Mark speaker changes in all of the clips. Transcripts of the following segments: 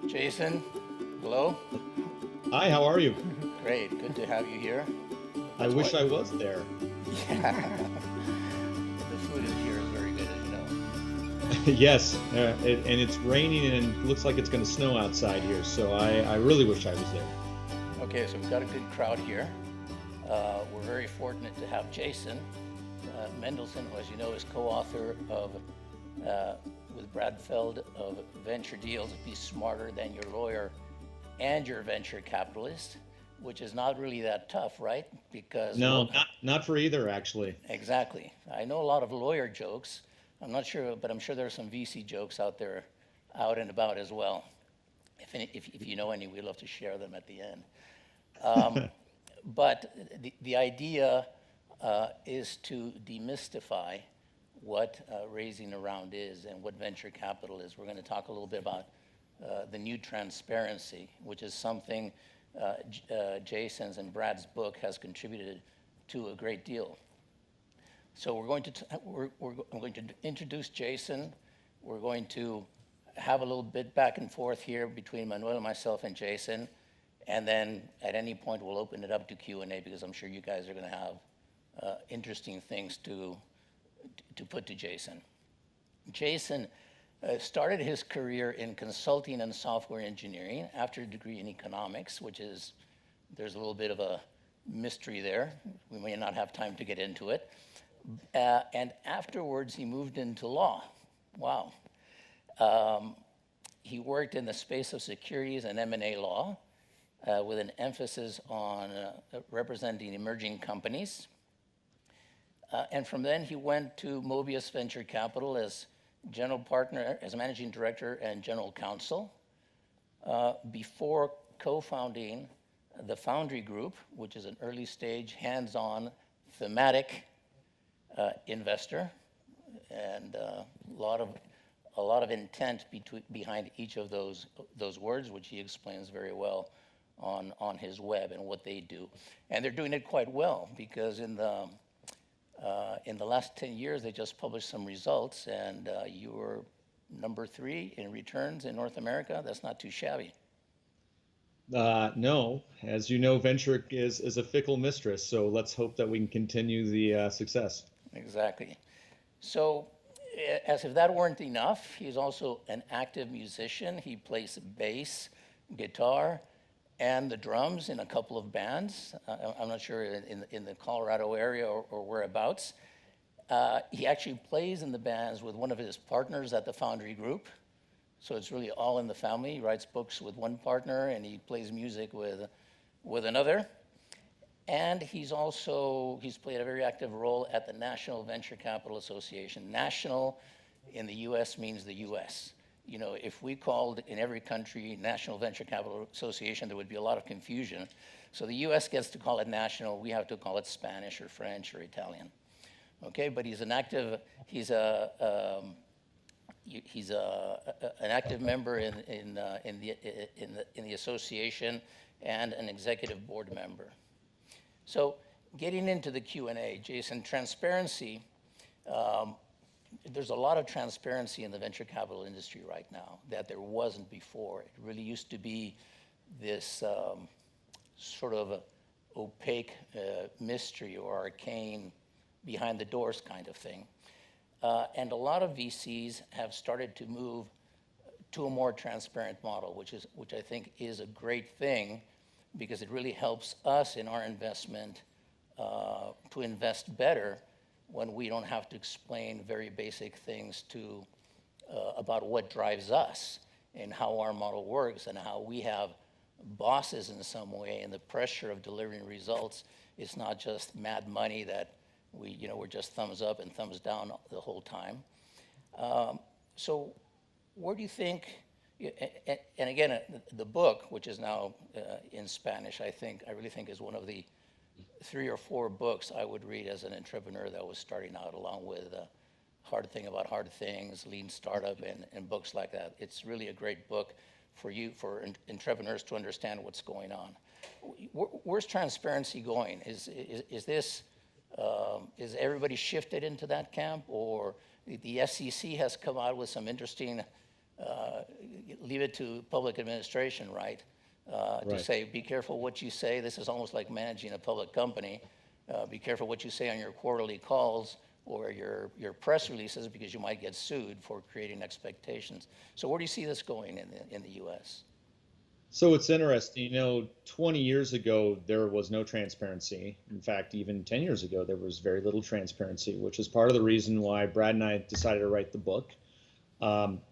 Speaker 1: Jason, hello.
Speaker 2: Hi, how are you?
Speaker 1: Great, good to have you here.
Speaker 2: I
Speaker 1: That's
Speaker 2: wish
Speaker 1: why.
Speaker 2: I was there.
Speaker 1: Yeah. The food is here is very good, as you know.
Speaker 2: Yes, and it's raining and looks like it's going to snow outside here, so I really wish I was there.
Speaker 1: Okay, so we've got a good crowd here. We're very fortunate to have Jason Mendelson, who, as you know, is co-author of with Brad Feld of Venture Deals: Be Smarter Than Your Lawyer and Your Venture Capitalist, which is not really that tough, right? Because
Speaker 2: No, not for either, actually.
Speaker 1: exactly. I know a lot of lawyer jokes. I'm not sure, but I'm sure there are some VC jokes out there, out and about as well. If you know any, we'd love to share them at the end. But the idea is to demystify what raising a round is and what venture capital is. We're going to talk a little bit about the new transparency, which is something Jason's and Brad's book has contributed to a great deal. So I'm going to introduce Jason. We're going to have a little bit back and forth here between Manuel, myself, and Jason. And then at any point, we'll open it up to Q&A because I'm sure you guys are going to have interesting things to put to Jason. Jason started his career in consulting and software engineering after a degree in economics, there's a little bit of a mystery there. We may not have time to get into it. And afterwards, he moved into law. Wow. He worked in the space of securities and M&A law with an emphasis on representing emerging companies. And from then, he went to Mobius Venture Capital as general partner, as managing director and general counsel, before co-founding the Foundry Group, which is an early stage, hands-on, thematic investor, and a lot of intent behind each of those words, which he explains very well on his web and what they do. And they're doing it quite well because in the last 10 years, they just published some results, and you were number 3 in returns in North America. That's not too shabby.
Speaker 2: No, as you know, venture is a fickle mistress, so let's hope that we can continue the success.
Speaker 1: Exactly. So, as if that weren't enough, he's also an active musician. He plays bass, guitar, and the drums in a couple of bands. I'm not sure in the Colorado area or whereabouts. He actually plays in the bands with one of his partners at the Foundry Group. So it's really all in the family. He writes books with one partner and he plays music with another. And he's played a very active role at the National Venture Capital Association. National in the US means the US. You know, if we called in every country National Venture Capital Association, there would be a lot of confusion. So the US gets to call it national, we have to call it Spanish or French or Italian. Okay, but he's an active member in the association and an executive board member. So getting into the Q&A, Jason, transparency, there's a lot of transparency in the venture capital industry right now that there wasn't before. It really used to be this sort of opaque mystery or arcane behind the doors kind of thing. And a lot of VCs have started to move to a more transparent model, which I think is a great thing because it really helps us in our investment to invest better when we don't have to explain very basic things about what drives us and how our model works and how we have bosses in some way, and the pressure of delivering results is not just mad money that we're just thumbs up and thumbs down the whole time. So where do you think, and again, the book, which is now in Spanish, I really think is one of the 3 or 4 books I would read as an entrepreneur that was starting out, along with Hard Thing About Hard Things, Lean Startup, and books like that. It's really a great book for entrepreneurs to understand what's going on. Where's transparency going? Is everybody shifted into that camp, or the SEC has come out with some interesting uh, leave it to public administration, right? To
Speaker 2: Right.
Speaker 1: say, be careful what you say. This is almost like managing a public company. Be careful what you say on your quarterly calls or your press releases, because you might get sued for creating expectations. So where do you see this going in the U.S.?
Speaker 2: So it's interesting, 20 years ago, there was no transparency. In fact, even 10 years ago, there was very little transparency, which is part of the reason why Brad and I decided to write the book.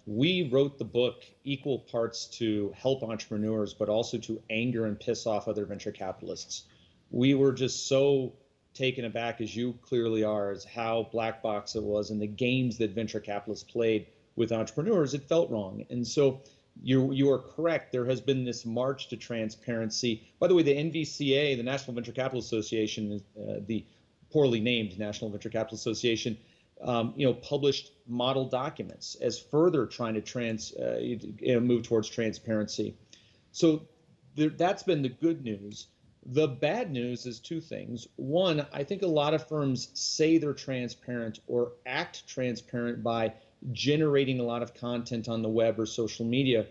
Speaker 2: We wrote the book equal parts to help entrepreneurs, but also to anger and piss off other venture capitalists. We were just so taken aback, as you clearly are, as how black box it was and the games that venture capitalists played with entrepreneurs. It felt wrong. And so you are correct. There has been this march to transparency. By the way, the NVCA, the National Venture Capital Association, the poorly named National Venture Capital Association, published model documents as further trying to move towards transparency. So that's been the good news. The bad news is two things. One, I think a lot of firms say they're transparent or act transparent by generating a lot of content on the web or social media,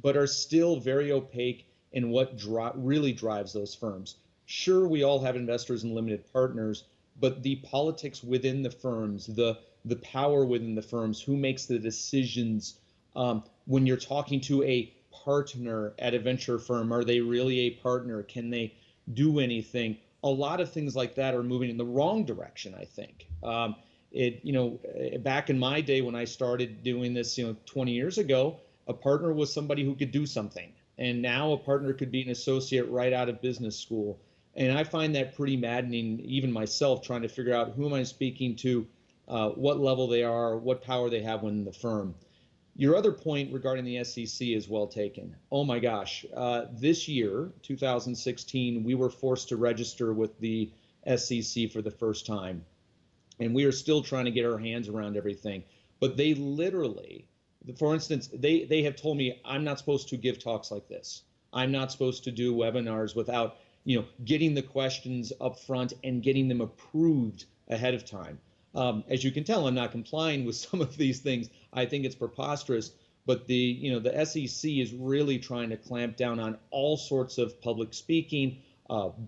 Speaker 2: but are still very opaque in what really drives those firms. Sure, we all have investors and limited partners, but the politics within the firms, the power within the firms, who makes the decisions, when you're talking to a partner at a venture firm, are they really a partner? Can they do anything? A lot of things like that are moving in the wrong direction, I think. Back in my day when I started doing this, 20 years ago, a partner was somebody who could do something. And now a partner could be an associate right out of business school. And I find that pretty maddening, even myself, trying to figure out who am I speaking to, what level they are, what power they have within the firm. Your other point regarding the SEC is well taken. Oh my gosh, this year, 2016, we were forced to register with the SEC for the first time. And we are still trying to get our hands around everything. But they literally, for instance, they have told me I'm not supposed to give talks like this. I'm not supposed to do webinars without getting the questions up front and getting them approved ahead of time. As you can tell, I'm not complying with some of these things. I think it's preposterous, but the SEC is really trying to clamp down on all sorts of public speaking,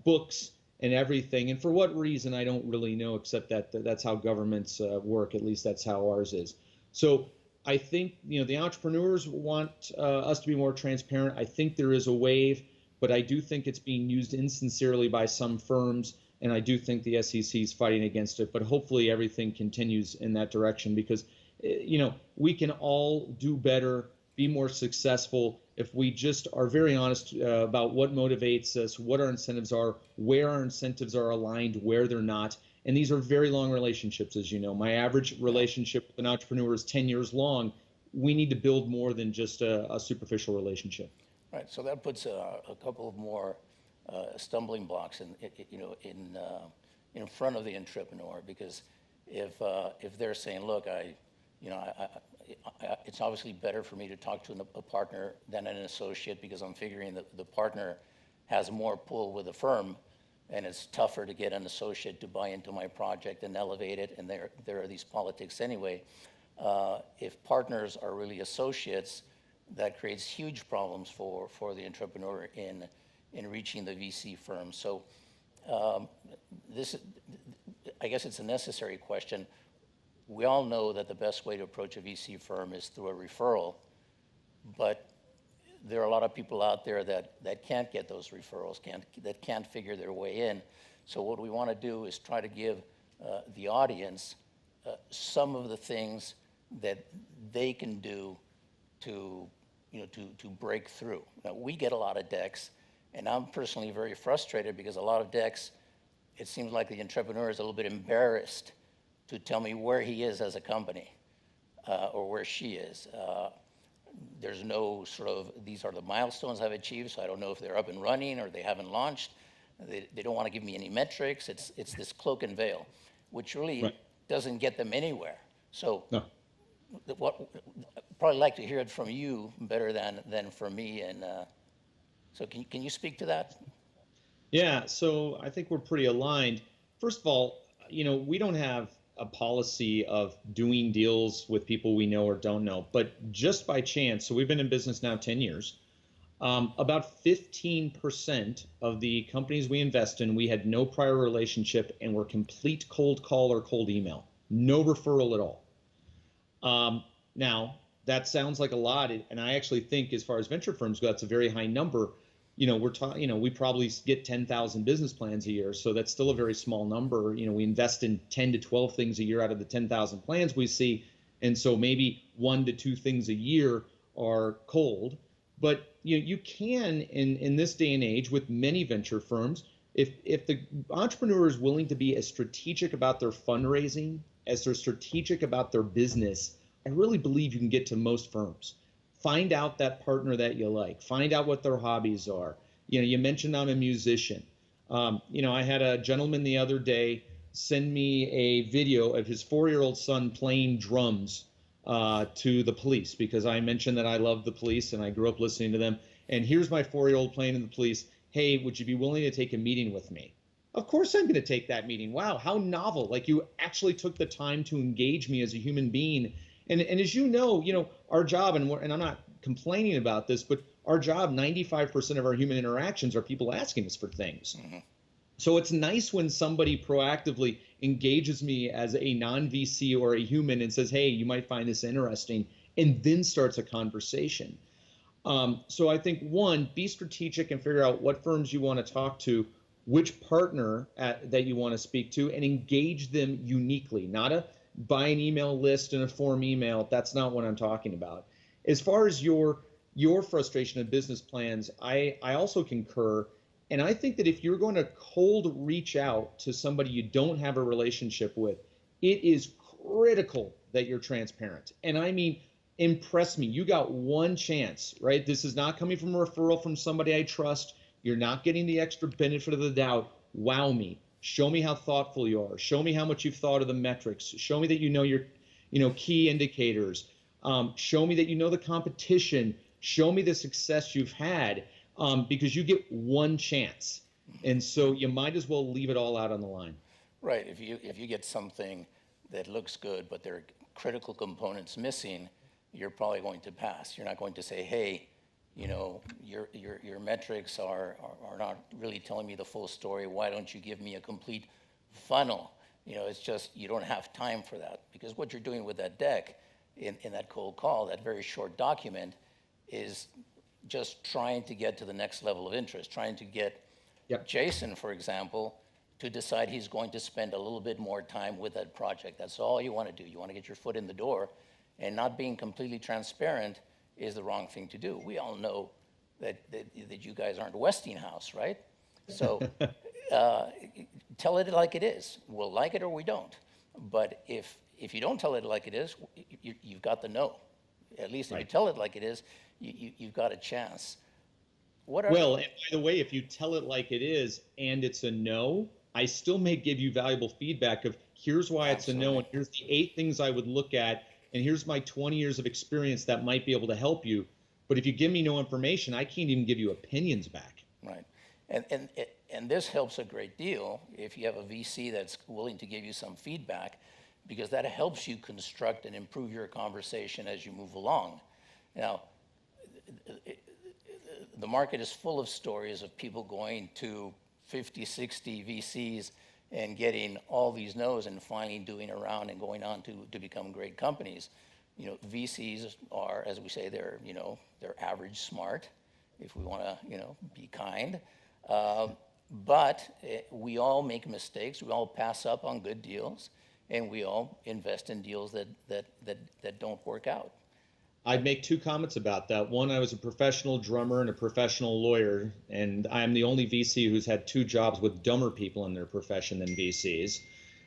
Speaker 2: books, and everything. And for what reason, I don't really know, except that that's how governments work. At least that's how ours is. So I think the entrepreneurs want us to be more transparent. I think there is a wave, but I do think it's being used insincerely by some firms, and I do think the SEC is fighting against it. But hopefully everything continues in that direction, because we can all do better, be more successful, if we just are very honest about what motivates us, what our incentives are, where our incentives are aligned, where they're not. And these are very long relationships, as you know. My average relationship with an entrepreneur is 10 years long. We need to build more than just a superficial relationship.
Speaker 1: Right. So that puts a couple of more stumbling blocks in front of the entrepreneur, because if they're saying, look, it's obviously better for me to talk to a partner than an associate, because I'm figuring that the partner has more pull with the firm, and it's tougher to get an associate to buy into my project and elevate it, and there are these politics anyway. If partners are really associates, that creates huge problems for the entrepreneur in reaching the VC firm. So I guess it's a necessary question. We all know that the best way to approach a VC firm is through a referral, but there are a lot of people out there that can't get those referrals, that can't figure their way in. So what we want to do is try to give the audience some of the things that they can do to break through. Now, we get a lot of decks, and I'm personally very frustrated because a lot of decks, it seems like the entrepreneur is a little bit embarrassed to tell me where he is as a company or where she is. There's no sort of, these are the milestones I've achieved, so I don't know if they're up and running or they haven't launched. They don't want to give me any metrics. It's this cloak and veil, which really doesn't get them anywhere. So probably like to hear it from you better than from me. And so can you speak to that?
Speaker 2: Yeah, so I think we're pretty aligned. First of all, we don't have a policy of doing deals with people we know or don't know, but just by chance, so we've been in business now 10 years. About 15% of the companies we invest in, we had no prior relationship and were complete cold call or cold email, no referral at all. Now, that sounds like a lot, and I actually think, as far as venture firms go, that's a very high number. We probably get 10,000 business plans a year, so that's still a very small number. We invest in 10 to 12 things a year out of the 10,000 plans we see, and so maybe 1 to 2 things a year are cold. But you can, in this day and age, with many venture firms, if the entrepreneur is willing to be as strategic about their fundraising as they're strategic about their business, I really believe you can get to most firms. Find out that partner that you like. Find out what their hobbies are. You mentioned I'm a musician. I had a gentleman the other day send me a video of his 4-year-old son playing drums to the police, because I mentioned that I love the police and I grew up listening to them. And here's my 4-year-old playing in the police. Hey, would you be willing to take a meeting with me? Of course I'm going to take that meeting. Wow, how novel. Like, you actually took the time to engage me as a human being. And as you know, our job, and I'm not complaining about this, but our job, 95% of our human interactions are people asking us for things. Mm-hmm. So it's nice when somebody proactively engages me as a non-VC or a human and says, hey, you might find this interesting, and then starts a conversation. So I think, one, be strategic and figure out what firms you want to talk to, which partner that you want to speak to, and engage them uniquely, not buy an email list and a form email. That's not what I'm talking about. As far as your frustration of business plans, I also concur. And I think that if you're going to cold reach out to somebody you don't have a relationship with, it is critical that you're transparent. And I mean, impress me. You got one chance, right? This is not coming from a referral from somebody I trust. You're not getting the extra benefit of the doubt. Wow me. Show me how thoughtful you are. Show me how much you've thought of the metrics. Show me that you know your key indicators. Show me that you know the competition. Show me the success you've had, because you get one chance. And so you might as well leave it all out on the line.
Speaker 1: Right. If you get something that looks good, but there are critical components missing, you're probably going to pass. You're not going to say, hey, your metrics are not really telling me the full story. Why don't you give me a complete funnel? It's just, you don't have time for that, because what you're doing with that deck in that cold call, that very short document, is just trying to get to the next level of interest, trying to get Jason, for example, to decide he's going to spend a little bit more time with that project. That's all you want to do. You want to get your foot in the door, and not being completely transparent is the wrong thing to do. We all know that you guys aren't Westinghouse, right? So tell it like it is. We'll like it or we don't. But if you don't tell it like it is, you've got the no. At least if you tell it like it is, you've got a chance.
Speaker 2: And by the way, if you tell it like it is and it's a no, I still may give you valuable feedback of, here's why it's a no, and here's the 8 things I would look at, and here's my 20 years of experience that might be able to help you. But if you give me no information, I can't even give you opinions back.
Speaker 1: Right. And this helps a great deal if you have a VC that's willing to give you some feedback, because that helps you construct and improve your conversation as you move along. Now, the market is full of stories of people going to 50, 60 VCs and getting all these no's and finally doing a round and going on to become great companies. VCs are, as we say, they're average smart, if we want to, be kind. But we all make mistakes. We all pass up on good deals, and we all invest in deals that don't work out.
Speaker 2: I'd make 2 comments about that. One, I was a professional drummer and a professional lawyer, and I'm the only VC who's had 2 jobs with dumber people in their profession than VCs.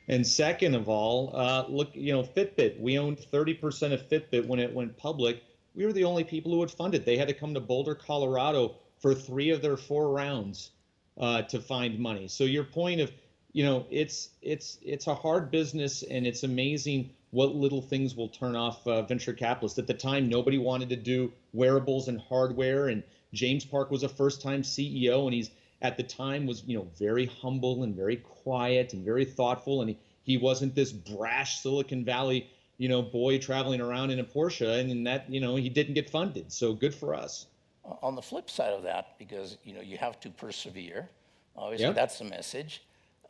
Speaker 2: And second of all, look, Fitbit. We owned 30% of Fitbit when it went public. We were the only people who would fund it. They had to come to Boulder, Colorado for 3 of their 4 rounds to find money. So your point of, it's a hard business, and it's amazing what little things will turn off venture capitalists. At the time, nobody wanted to do wearables and hardware, and James Park was a first-time CEO, and he's at the time was very humble and very quiet and very thoughtful, and He wasn't this brash Silicon Valley, boy traveling around in a Porsche, and that, he didn't get funded. So good for us.
Speaker 1: On the flip side of that, because you have to persevere. Obviously,
Speaker 2: Yeah.
Speaker 1: that's the message.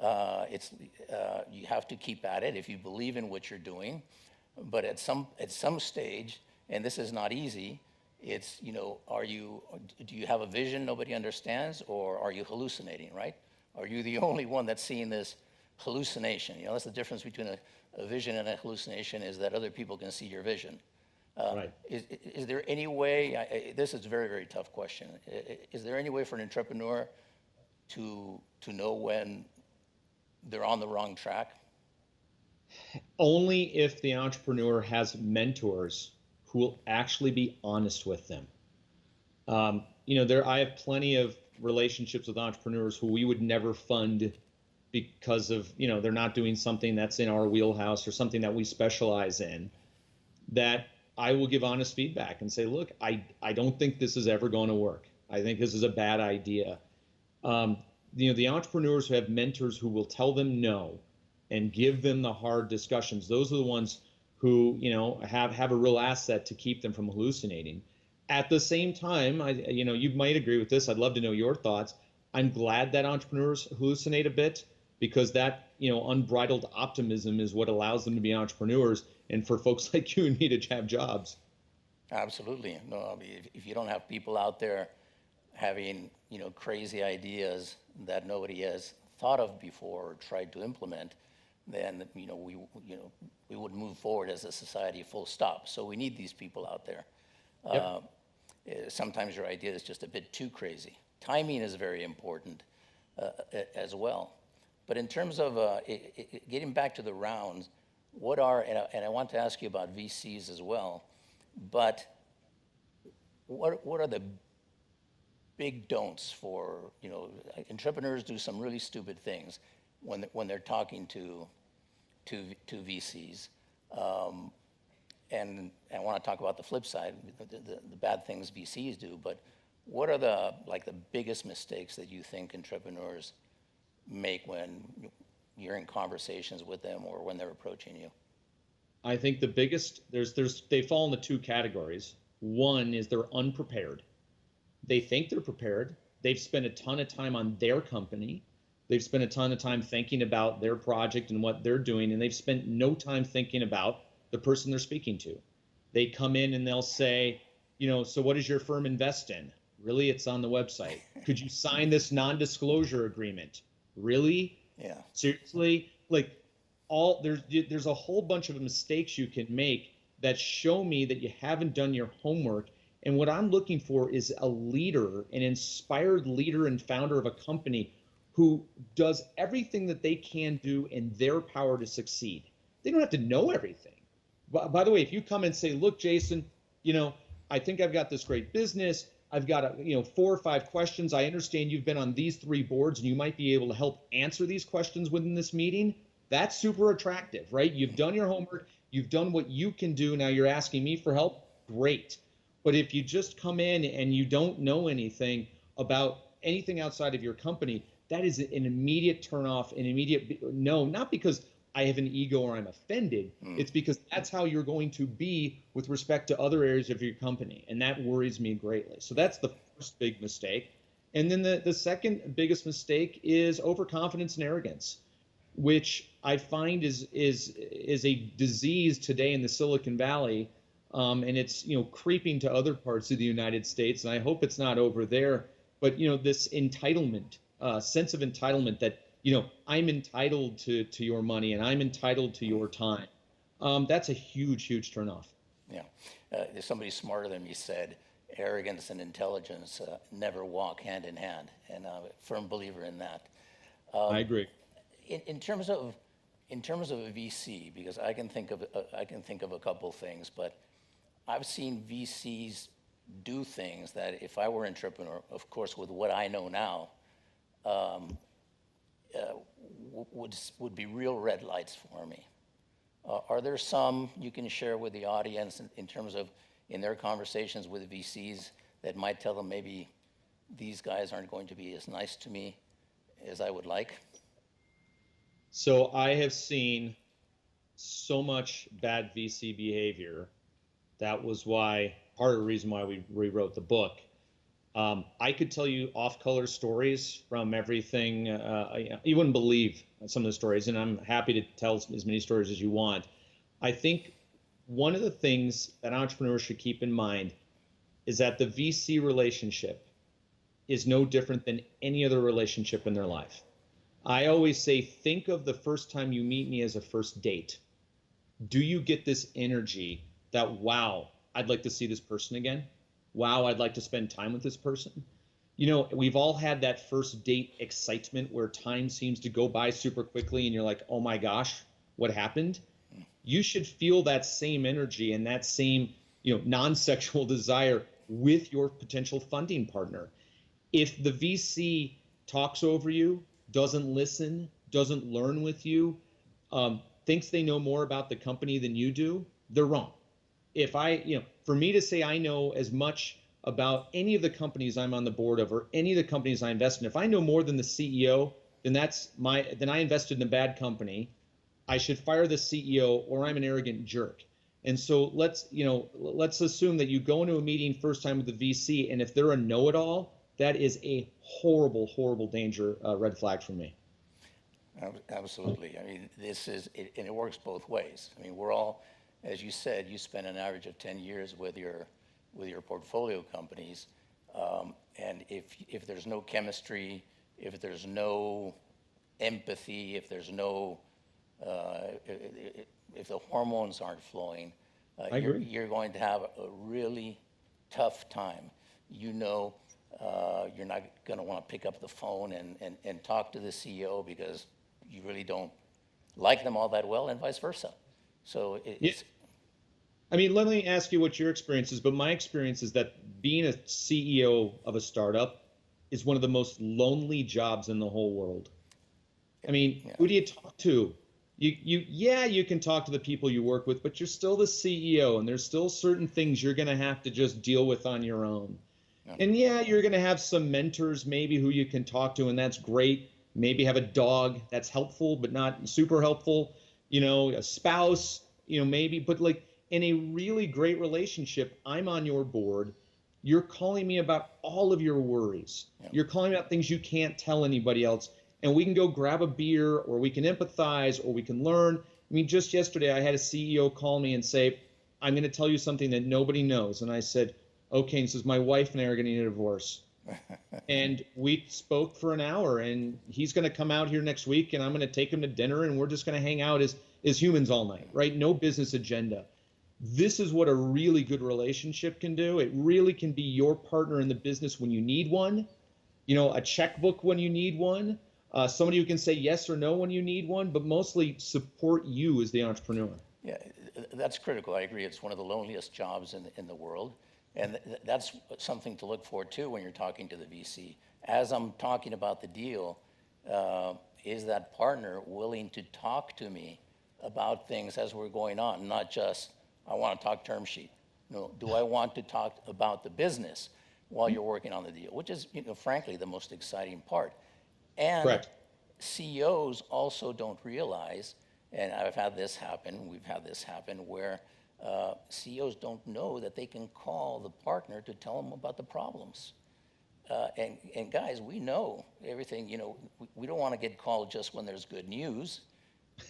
Speaker 1: You have to keep at it if you believe in what you're doing. But at some stage, and this is not easy, it's do you have a vision nobody understands, or are you hallucinating, right? Are you the only one that's seeing this hallucination? That's the difference between a vision and a hallucination, is that other people can see your vision.
Speaker 2: Right.
Speaker 1: Is there any way, this is a very, very tough question. Is there any way for an entrepreneur to know when they're on the wrong track?
Speaker 2: Only if the entrepreneur has mentors who will actually be honest with them. I have plenty of relationships with entrepreneurs who we would never fund because of, they're not doing something that's in our wheelhouse or something that we specialize in, that I will give honest feedback and say, look, I don't think this is ever going to work. I think this is a bad idea. The entrepreneurs who have mentors who will tell them no and give them the hard discussions, those are the ones who, have a real asset to keep them from hallucinating. At the same time, you might agree with this. I'd love to know your thoughts. I'm glad that entrepreneurs hallucinate a bit, because that, unbridled optimism is what allows them to be entrepreneurs, and for folks like you and me to have jobs.
Speaker 1: Absolutely. No, I mean, if you don't have people out there having, crazy ideas that nobody has thought of before or tried to implement, then, we would move forward as a society, full stop. So we need these people out there.
Speaker 2: Yep.
Speaker 1: Sometimes your idea is just a bit too crazy. Timing is very important as well. But in terms of getting back to the rounds, and I want to ask you about VCs as well, but what are the big don'ts for, entrepreneurs do some really stupid things when they're talking to VCs. And I want to talk about the flip side, the bad things VCs do, but what are the biggest mistakes that you think entrepreneurs make when you're in conversations with them or when they're approaching you?
Speaker 2: I think the biggest, they fall into two categories. One is they're unprepared. They think they're prepared. They've spent a ton of time on their company. They've spent a ton of time thinking about their project and what they're doing, and they've spent no time thinking about the person they're speaking to. They come in and they'll say, so what does your firm invest in? Really? It's on the website. Could you sign this non-disclosure agreement? Really?
Speaker 1: Yeah.
Speaker 2: Seriously? There's a whole bunch of mistakes you can make that show me that you haven't done your homework. And what I'm looking for is a leader, an inspired leader and founder of a company who does everything that they can do in their power to succeed. They don't have to know everything. By the way, if you come and say, look, Jason, I think I've got this great business. I've got 4 or 5 questions. I understand you've been on these 3 boards and you might be able to help answer these questions within this meeting. That's super attractive, right? You've done your homework. You've done what you can do. Now you're asking me for help. Great. But if you just come in and you don't know anything about anything outside of your company, that is an immediate turnoff, an immediate no, not because I have an ego or I'm offended. It's because that's how you're going to be with respect to other areas of your company. And that worries me greatly. So that's the first big mistake. And then the second biggest mistake is overconfidence and arrogance, which I find is a disease today in the Silicon Valley. And it's, creeping to other parts of the United States. And I hope it's not over there. But, this entitlement, sense of entitlement that, I'm entitled to your money and I'm entitled to your time. That's a huge, huge turnoff.
Speaker 1: Yeah. Somebody smarter than me said, arrogance and intelligence never walk hand in hand. And I'm a firm believer in that.
Speaker 2: I agree.
Speaker 1: In terms of a VC, because I can think of a couple things, but I've seen VCs do things that if I were an entrepreneur, of course, with what I know now, would be real red lights for me. Are there some you can share with the audience in terms of in their conversations with VCs that might tell them maybe these guys aren't going to be as nice to me as I would like?
Speaker 2: So I have seen so much bad VC behavior. That was why, part of the reason why we rewrote the book. I could tell you off-color stories from everything. You wouldn't believe some of the stories, and I'm happy to tell as many stories as you want. I think one of the things that entrepreneurs should keep in mind is that the VC relationship is no different than any other relationship in their life. I always say, think of the first time you meet me as a first date. Do you get this energy that, wow, I'd like to see this person again? Wow, I'd like to spend time with this person. You know, we've all had that first date excitement where time seems to go by super quickly and you're like, oh my gosh, what happened? You should feel that same energy and that same, non-sexual desire with your potential funding partner. If the VC talks over you, doesn't listen, doesn't learn with you, thinks they know more about the company than you do, they're wrong. If for me to say I know as much about any of the companies I'm on the board of or any of the companies I invest in, if I know more than the CEO, then I invested in a bad company. I should fire the CEO or I'm an arrogant jerk. And so let's assume that you go into a meeting first time with the VC, and if they're a know-it-all, that is a horrible, horrible danger red flag for me.
Speaker 1: Absolutely. I mean, and it works both ways. I mean, we're all, as you said, you spend an average of 10 years with your portfolio companies, and if there's no chemistry, if there's no empathy, if there's no if the hormones aren't flowing, you're going to have a really tough time. You're not going to want to pick up the phone and talk to the CEO because you really don't like them all that well, and vice versa. So it's.
Speaker 2: I mean, let me ask you what your experience is, but my experience is that being a CEO of a startup is one of the most lonely jobs in the whole world. I mean, who do you talk to? You can talk to the people you work with, but you're still the CEO, and there's still certain things you're going to have to just deal with on your own. And you're going to have some mentors maybe who you can talk to, and that's great. Maybe have a dog that's helpful, but not super helpful. A spouse, maybe, but like in a really great relationship, I'm on your board. You're calling me about all of your worries. You're calling me about things you can't tell anybody else. And we can go grab a beer, or we can empathize, or we can learn. I mean, just yesterday, I had a CEO call me and say, I'm going to tell you something that nobody knows. And I said, okay. And he says, my wife and I are going to need a divorce. And we spoke for an hour, and he's going to come out here next week, and I'm going to take him to dinner, and we're just going to hang out as humans all night, right? No business agenda. This is what a really good relationship can do. It really can be your partner in the business when you need one, a checkbook when you need one, somebody who can say yes or no when you need one, but mostly support you as the entrepreneur.
Speaker 1: Yeah, that's critical. I agree. It's one of the loneliest jobs in the world. And that's something to look for, too, when you're talking to the VC. As I'm talking about the deal, is that partner willing to talk to me about things as we're going on, not just, I want to talk term sheet. No, do I want to talk about the business while you're working on the deal, which is, frankly, the most exciting part. And
Speaker 2: Correct.
Speaker 1: CEOs also don't realize, and we've had this happen, where CEOs don't know that they can call the partner to tell them about the problems. And guys, we know everything. We don't want to get called just when there's good news.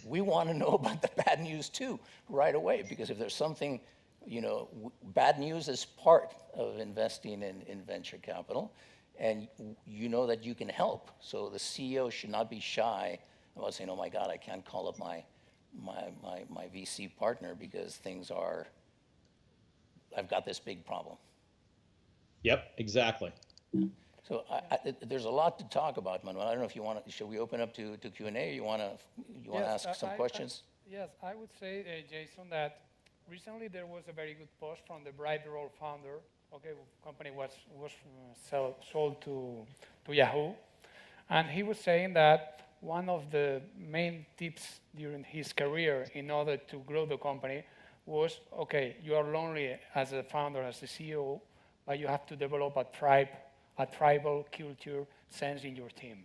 Speaker 1: We want to know about the bad news too, right away. Because if there's something, bad news is part of investing in venture capital, and you know that you can help. So the CEO should not be shy about saying, "Oh my God, I can't call up my VC partner because I've got this big problem."
Speaker 2: Yep, exactly.
Speaker 1: So there's a lot to talk about, Manuel. I don't know if you want to. Should we open up to Q&A, or you want to ask some questions?
Speaker 3: Yes, I would say, Jason, that recently there was a very good post from the Bright Roll founder. Okay, company was sold to Yahoo, and he was saying that one of the main tips during his career in order to grow the company was, okay, you are lonely as a founder, as a CEO, but you have to develop a tribal culture sense in your team.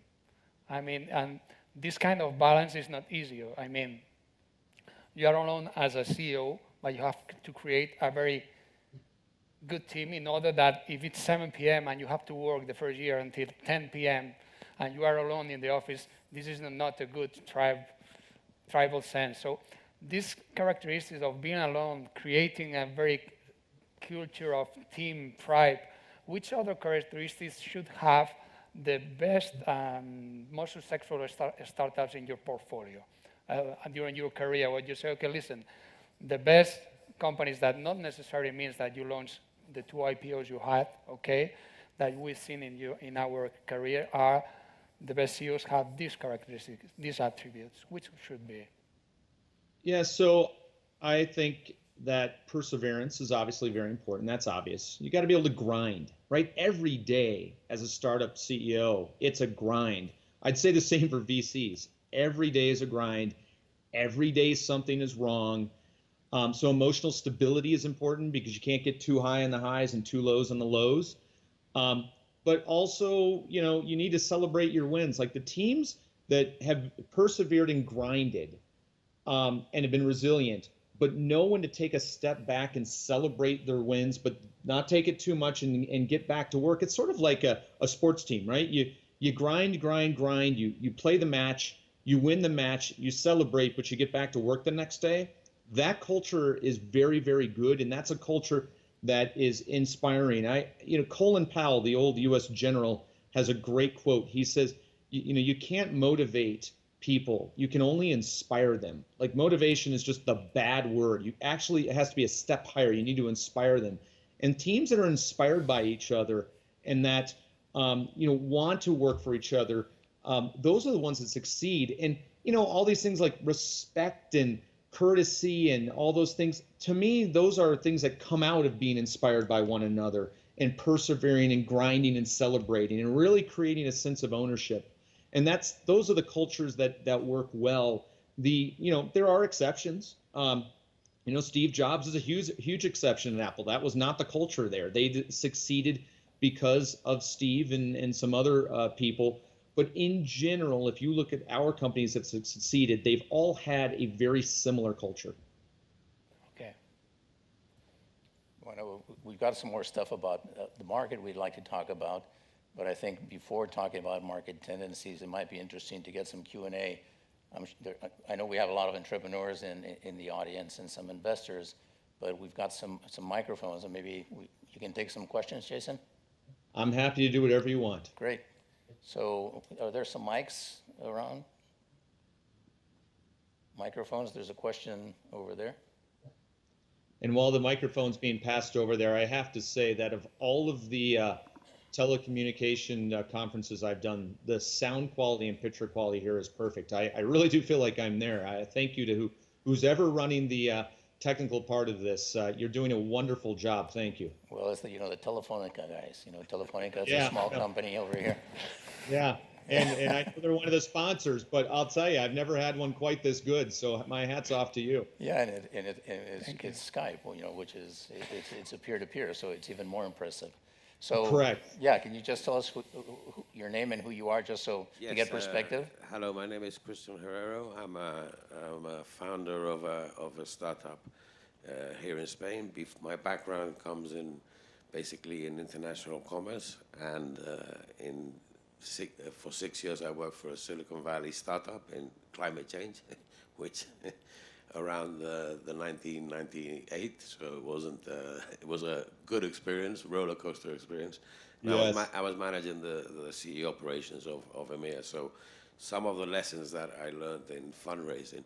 Speaker 3: I mean, and this kind of balance is not easy. I mean, you are alone as a CEO, but you have to create a very good team in order that if it's 7 p.m. and you have to work the first year until 10 p.m. and you are alone in the office, this is not a good tribal sense. So these characteristics of being alone, creating a very culture of team, tribe, which other characteristics should have the best and most successful startups in your portfolio during your career, where you say, okay, listen, the best companies that not necessarily means that you launch the 2 IPOs you had, okay, that we've seen in our career are the best CEOs have these characteristics, these attributes, which should be?
Speaker 2: Yeah, so I think that perseverance is obviously very important. That's obvious. You got to be able to grind, right? Every day as a startup CEO, it's a grind. I'd say the same for VCs. Every day is a grind. Every day something is wrong. So emotional stability is important because you can't get too high on the highs and too lows on the lows. But also, you need to celebrate your wins. Like the teams that have persevered and grinded and have been resilient, but know when to take a step back and celebrate their wins, but not take it too much and get back to work. It's sort of like a sports team, right? You grind, you play the match, you win the match, you celebrate, but you get back to work the next day. That culture is very, very good, and that's a culture that is inspiring. Colin Powell, the old U.S. general, has a great quote. He says, you can't motivate people. You can only inspire them. Like motivation is just the bad word. It has to be a step higher. You need to inspire them. And teams that are inspired by each other and that want to work for each other, those are the ones that succeed. And all these things like respect and courtesy and all those things, to me, those are things that come out of being inspired by one another and persevering and grinding and celebrating and really creating a sense of ownership. And those are the cultures that work well. There are exceptions. Steve Jobs is a huge exception at Apple. That was not the culture there. They succeeded because of Steve and some other people. But in general, if you look at our companies that succeeded, they've all had a very similar culture.
Speaker 3: Okay.
Speaker 1: Well, we've got some more stuff about the market we'd like to talk about, but I think before talking about market tendencies, it might be interesting to get some Q&A. I know we have a lot of entrepreneurs in the audience and some investors, but we've got some microphones, and maybe you can take some questions, Jason?
Speaker 2: I'm happy to do whatever you want.
Speaker 1: Great. So are there some mics around? Microphones, there's a question over there.
Speaker 2: And while the microphone's being passed over there, I have to say that of all of the telecommunication conferences I've done, the sound quality and picture quality here is perfect. I really do feel like I'm there. I thank you to who's ever running the technical part of this. You're doing a wonderful job. Thank you.
Speaker 1: Well, it's the Telefonica guys. Telefonica is a small company over here.
Speaker 2: Yeah, and I know they're one of the sponsors, but I'll tell you, I've never had one quite this good. So my hat's off to you.
Speaker 1: Yeah, and it's Skype, which is it's a peer-to-peer, so it's even more impressive. So
Speaker 2: correct.
Speaker 1: Yeah, can you just tell us your name and who you are, just to get perspective?
Speaker 4: Hello, my name is Herrero. I'm a founder of a startup here in Spain. My background comes basically in international commerce, and for 6 years I worked for a Silicon Valley startup in climate change, which around the 1998, so it was a good experience, roller coaster experience.
Speaker 2: Yes.
Speaker 4: I was managing the CE operations of EMEA, so some of the lessons that I learned in fundraising,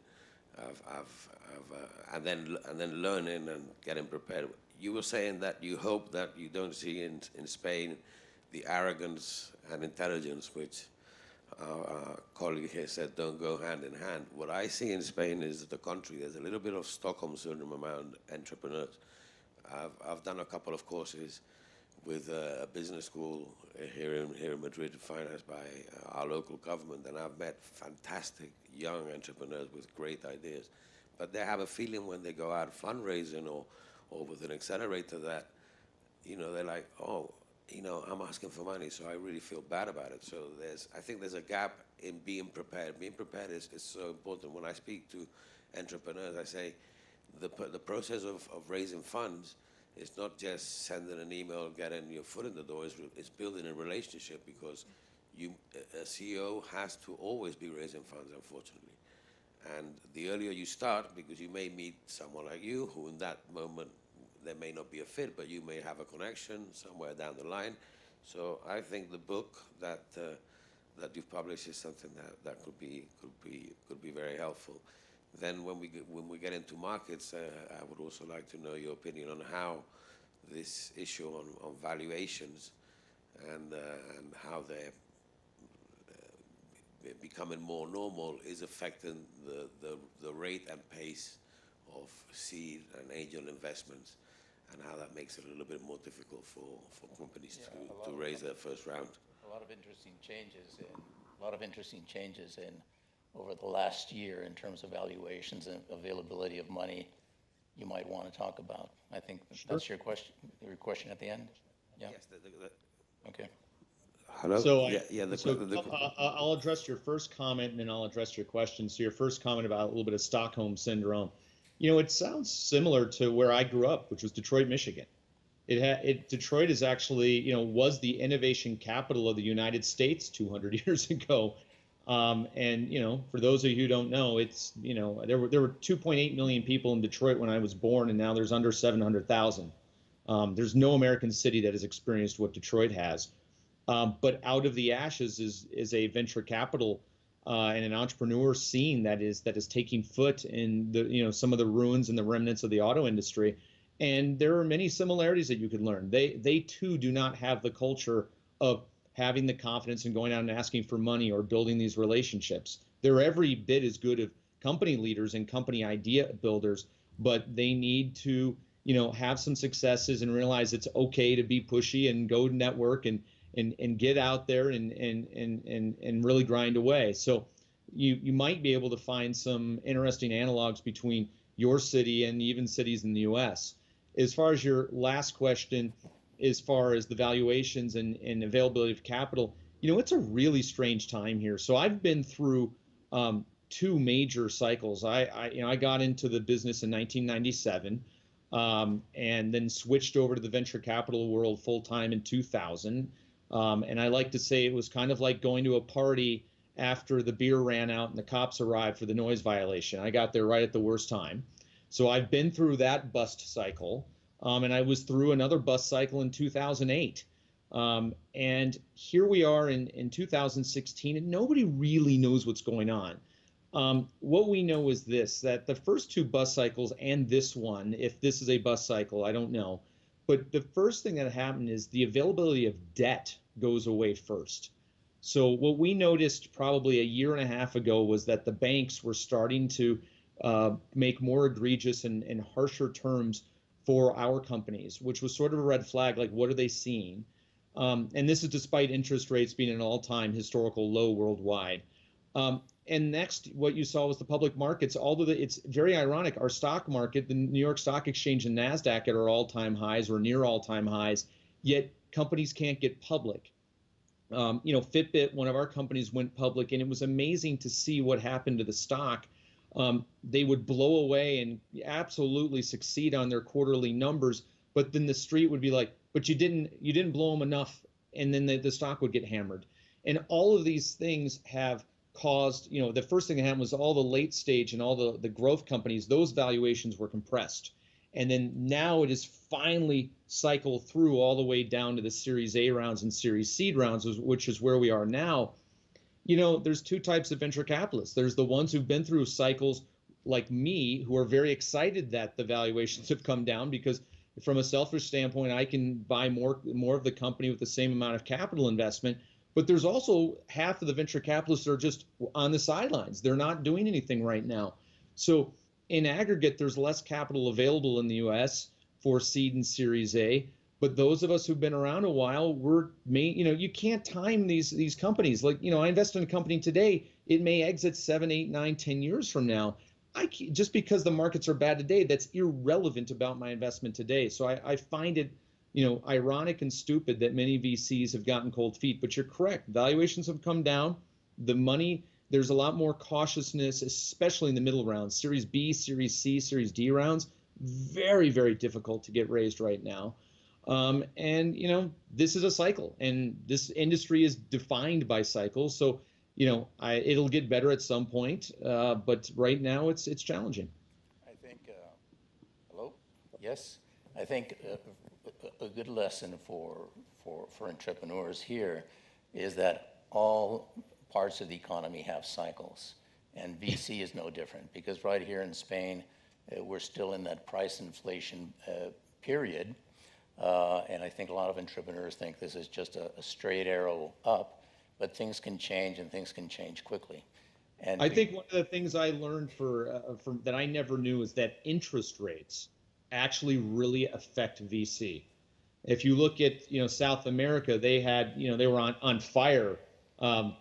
Speaker 4: and then learning and getting prepared. You were saying that you hope that you don't see in Spain the arrogance and intelligence, which our colleague here said don't go hand in hand. What I see in Spain is the country. There's a little bit of Stockholm syndrome around entrepreneurs. I've done a couple of courses with a business school here in Madrid, financed by our local government, and I've met fantastic young entrepreneurs with great ideas. But they have a feeling when they go out fundraising or with an accelerator that, they're like, oh, I'm asking for money, so I really feel bad about it. So I think there's a gap in being prepared. Being prepared is so important. When I speak to entrepreneurs, I say the process of raising funds is not just sending an email, getting your foot in the door. It's building a relationship, because a CEO has to always be raising funds, unfortunately. And the earlier you start, because you may meet someone like you who in that moment there may not be a fit, but you may have a connection somewhere down the line. So I think the book that you've published is something that could be very helpful. Then when we get into markets, I would also like to know your opinion on how this issue on valuations and how they're becoming more normal is affecting the rate and pace of seed and angel investments, and how that makes it a little bit more difficult for companies to raise their first round.
Speaker 1: A lot of interesting changes in over the last year in terms of valuations and availability of money. You might want to talk about. I think that's your question. Your question at the end. Yeah.
Speaker 4: Yes.
Speaker 1: Okay.
Speaker 4: Hello.
Speaker 2: So,
Speaker 4: Yeah.
Speaker 2: I'll address your first comment, and then I'll address your question. So your first comment about a little bit of Stockholm syndrome. It sounds similar to where I grew up, which was Detroit, Michigan. Detroit is actually, was the innovation capital of the United States 200 years ago. And for those of you who don't know, it's there were 2.8 million people in Detroit when I was born, and now there's under 700,000. There's no American city that has experienced what Detroit has. But out of the ashes is a venture capital and an entrepreneur scene that is taking foot in the some of the ruins and the remnants of the auto industry. And there are many similarities that you could learn. They too do not have the culture of having the confidence in going out and asking for money or building these relationships. They're every bit as good of company leaders and company idea builders, but they need to have some successes and realize it's okay to be pushy and go network and get out there and really grind away. So you might be able to find some interesting analogs between your city and even cities in the US. As far as your last question, as far as the valuations and availability of capital, it's a really strange time here. So I've been through two major cycles. I got into the business in 1997 and then switched over to the venture capital world full time in 2000. And I like to say it was kind of like going to a party after the beer ran out and the cops arrived for the noise violation. I got there right at the worst time. So I've been through that bust cycle. And I was through another bust cycle in 2008. And here we are in 2016, and nobody really knows what's going on. What we know is this, that the first two bust cycles and this one, if this is a bust cycle, I don't know. But the first thing that happened is the availability of debt goes away first. So what we noticed probably a year and a half ago was that the banks were starting to make more egregious and harsher terms for our companies, which was sort of a red flag, like what are they seeing? And this is despite interest rates being an all-time historical low worldwide. And next, what you saw was the public markets. Although it's very ironic, our stock market, the New York Stock Exchange and NASDAQ are all-time highs or near all-time highs, yet companies can't get public. Fitbit, one of our companies, went public, and it was amazing to see what happened to the stock. They would blow away and absolutely succeed on their quarterly numbers, but then the street would be like, but you didn't blow them enough, and then the stock would get hammered. And all of these things have caused, the first thing that happened was all the late stage and all the growth companies, those valuations were compressed. And then now it is finally cycled through all the way down to the Series A rounds and Series Seed rounds, which is where we are now. There's two types of venture capitalists. There's the ones who've been through cycles like me, who are very excited that the valuations have come down, because from a selfish standpoint, I can buy more of the company with the same amount of capital investment. But there's also half of the venture capitalists that are just on the sidelines. They're not doing anything right now. So in aggregate, there's less capital available in the US for seed and Series A. But those of us who've been around a while, you can't time these companies. Like, I invest in a company today, it may exit 7, 8, 9, 10 years from now. Just because the markets are bad today, that's irrelevant about my investment today. So I find it, ironic and stupid that many VCs have gotten cold feet, but you're correct. Valuations have come down. The money, there's a lot more cautiousness, especially in the middle rounds. Series B, Series C, Series D rounds, very, very difficult to get raised right now. And this is a cycle, and this industry is defined by cycles. So, it'll get better at some point, but right now it's challenging.
Speaker 1: I think, hello? Yes? I think a good lesson for entrepreneurs here is that all parts of the economy have cycles, and VC is no different, because right here in Spain, we're still in that price inflation period, and I think a lot of entrepreneurs think this is just a straight arrow up, but things can change, and things can change quickly. And
Speaker 2: I think one of the things I learned from that I never knew is that interest rates actually really affect VC. If you look at South America, they had they were on fire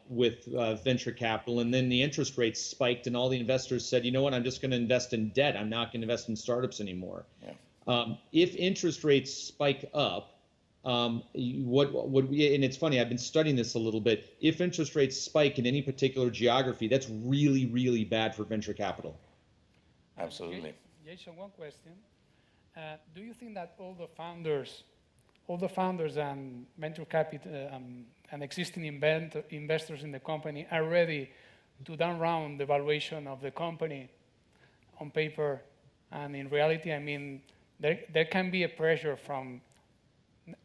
Speaker 2: with venture capital, and then the interest rates spiked, and all the investors said, you know what, I'm just going to invest in debt. I'm not going to invest in startups anymore. Yeah. If interest rates spike up, what would we, and it's funny, I've been studying this a little bit. If interest rates spike in any particular geography, that's really, really bad for venture capital.
Speaker 1: Absolutely.
Speaker 3: Jason, one question. Do you think that all the founders and venture capital and existing investors in the company are ready to down round the valuation of the company on paper? And in reality, I mean, there can be a pressure from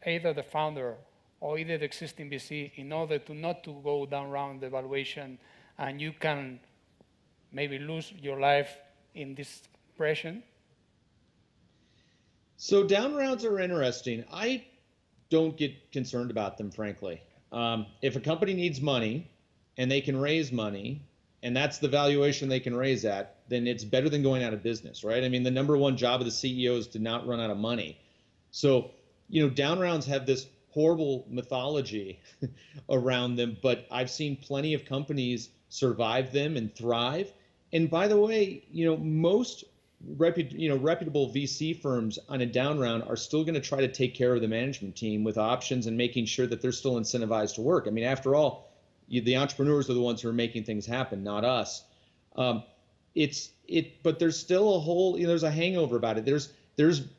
Speaker 3: either the founder or either the existing VC in order to not to go down round the valuation, and you can maybe lose your life in this pressure.
Speaker 2: So down rounds are interesting. I don't get concerned about them, frankly. If a company needs money and they can raise money, and that's the valuation they can raise at, then it's better than going out of business, right? I mean, the number one job of the CEO is to not run out of money. So, down rounds have this horrible mythology around them, but I've seen plenty of companies survive them and thrive. And by the way, most reputable VC firms on a down round are still going to try to take care of the management team with options and making sure that they're still incentivized to work. I mean, after all, the entrepreneurs are the ones who are making things happen, not us. But there's still a whole, there's a hangover about it. There's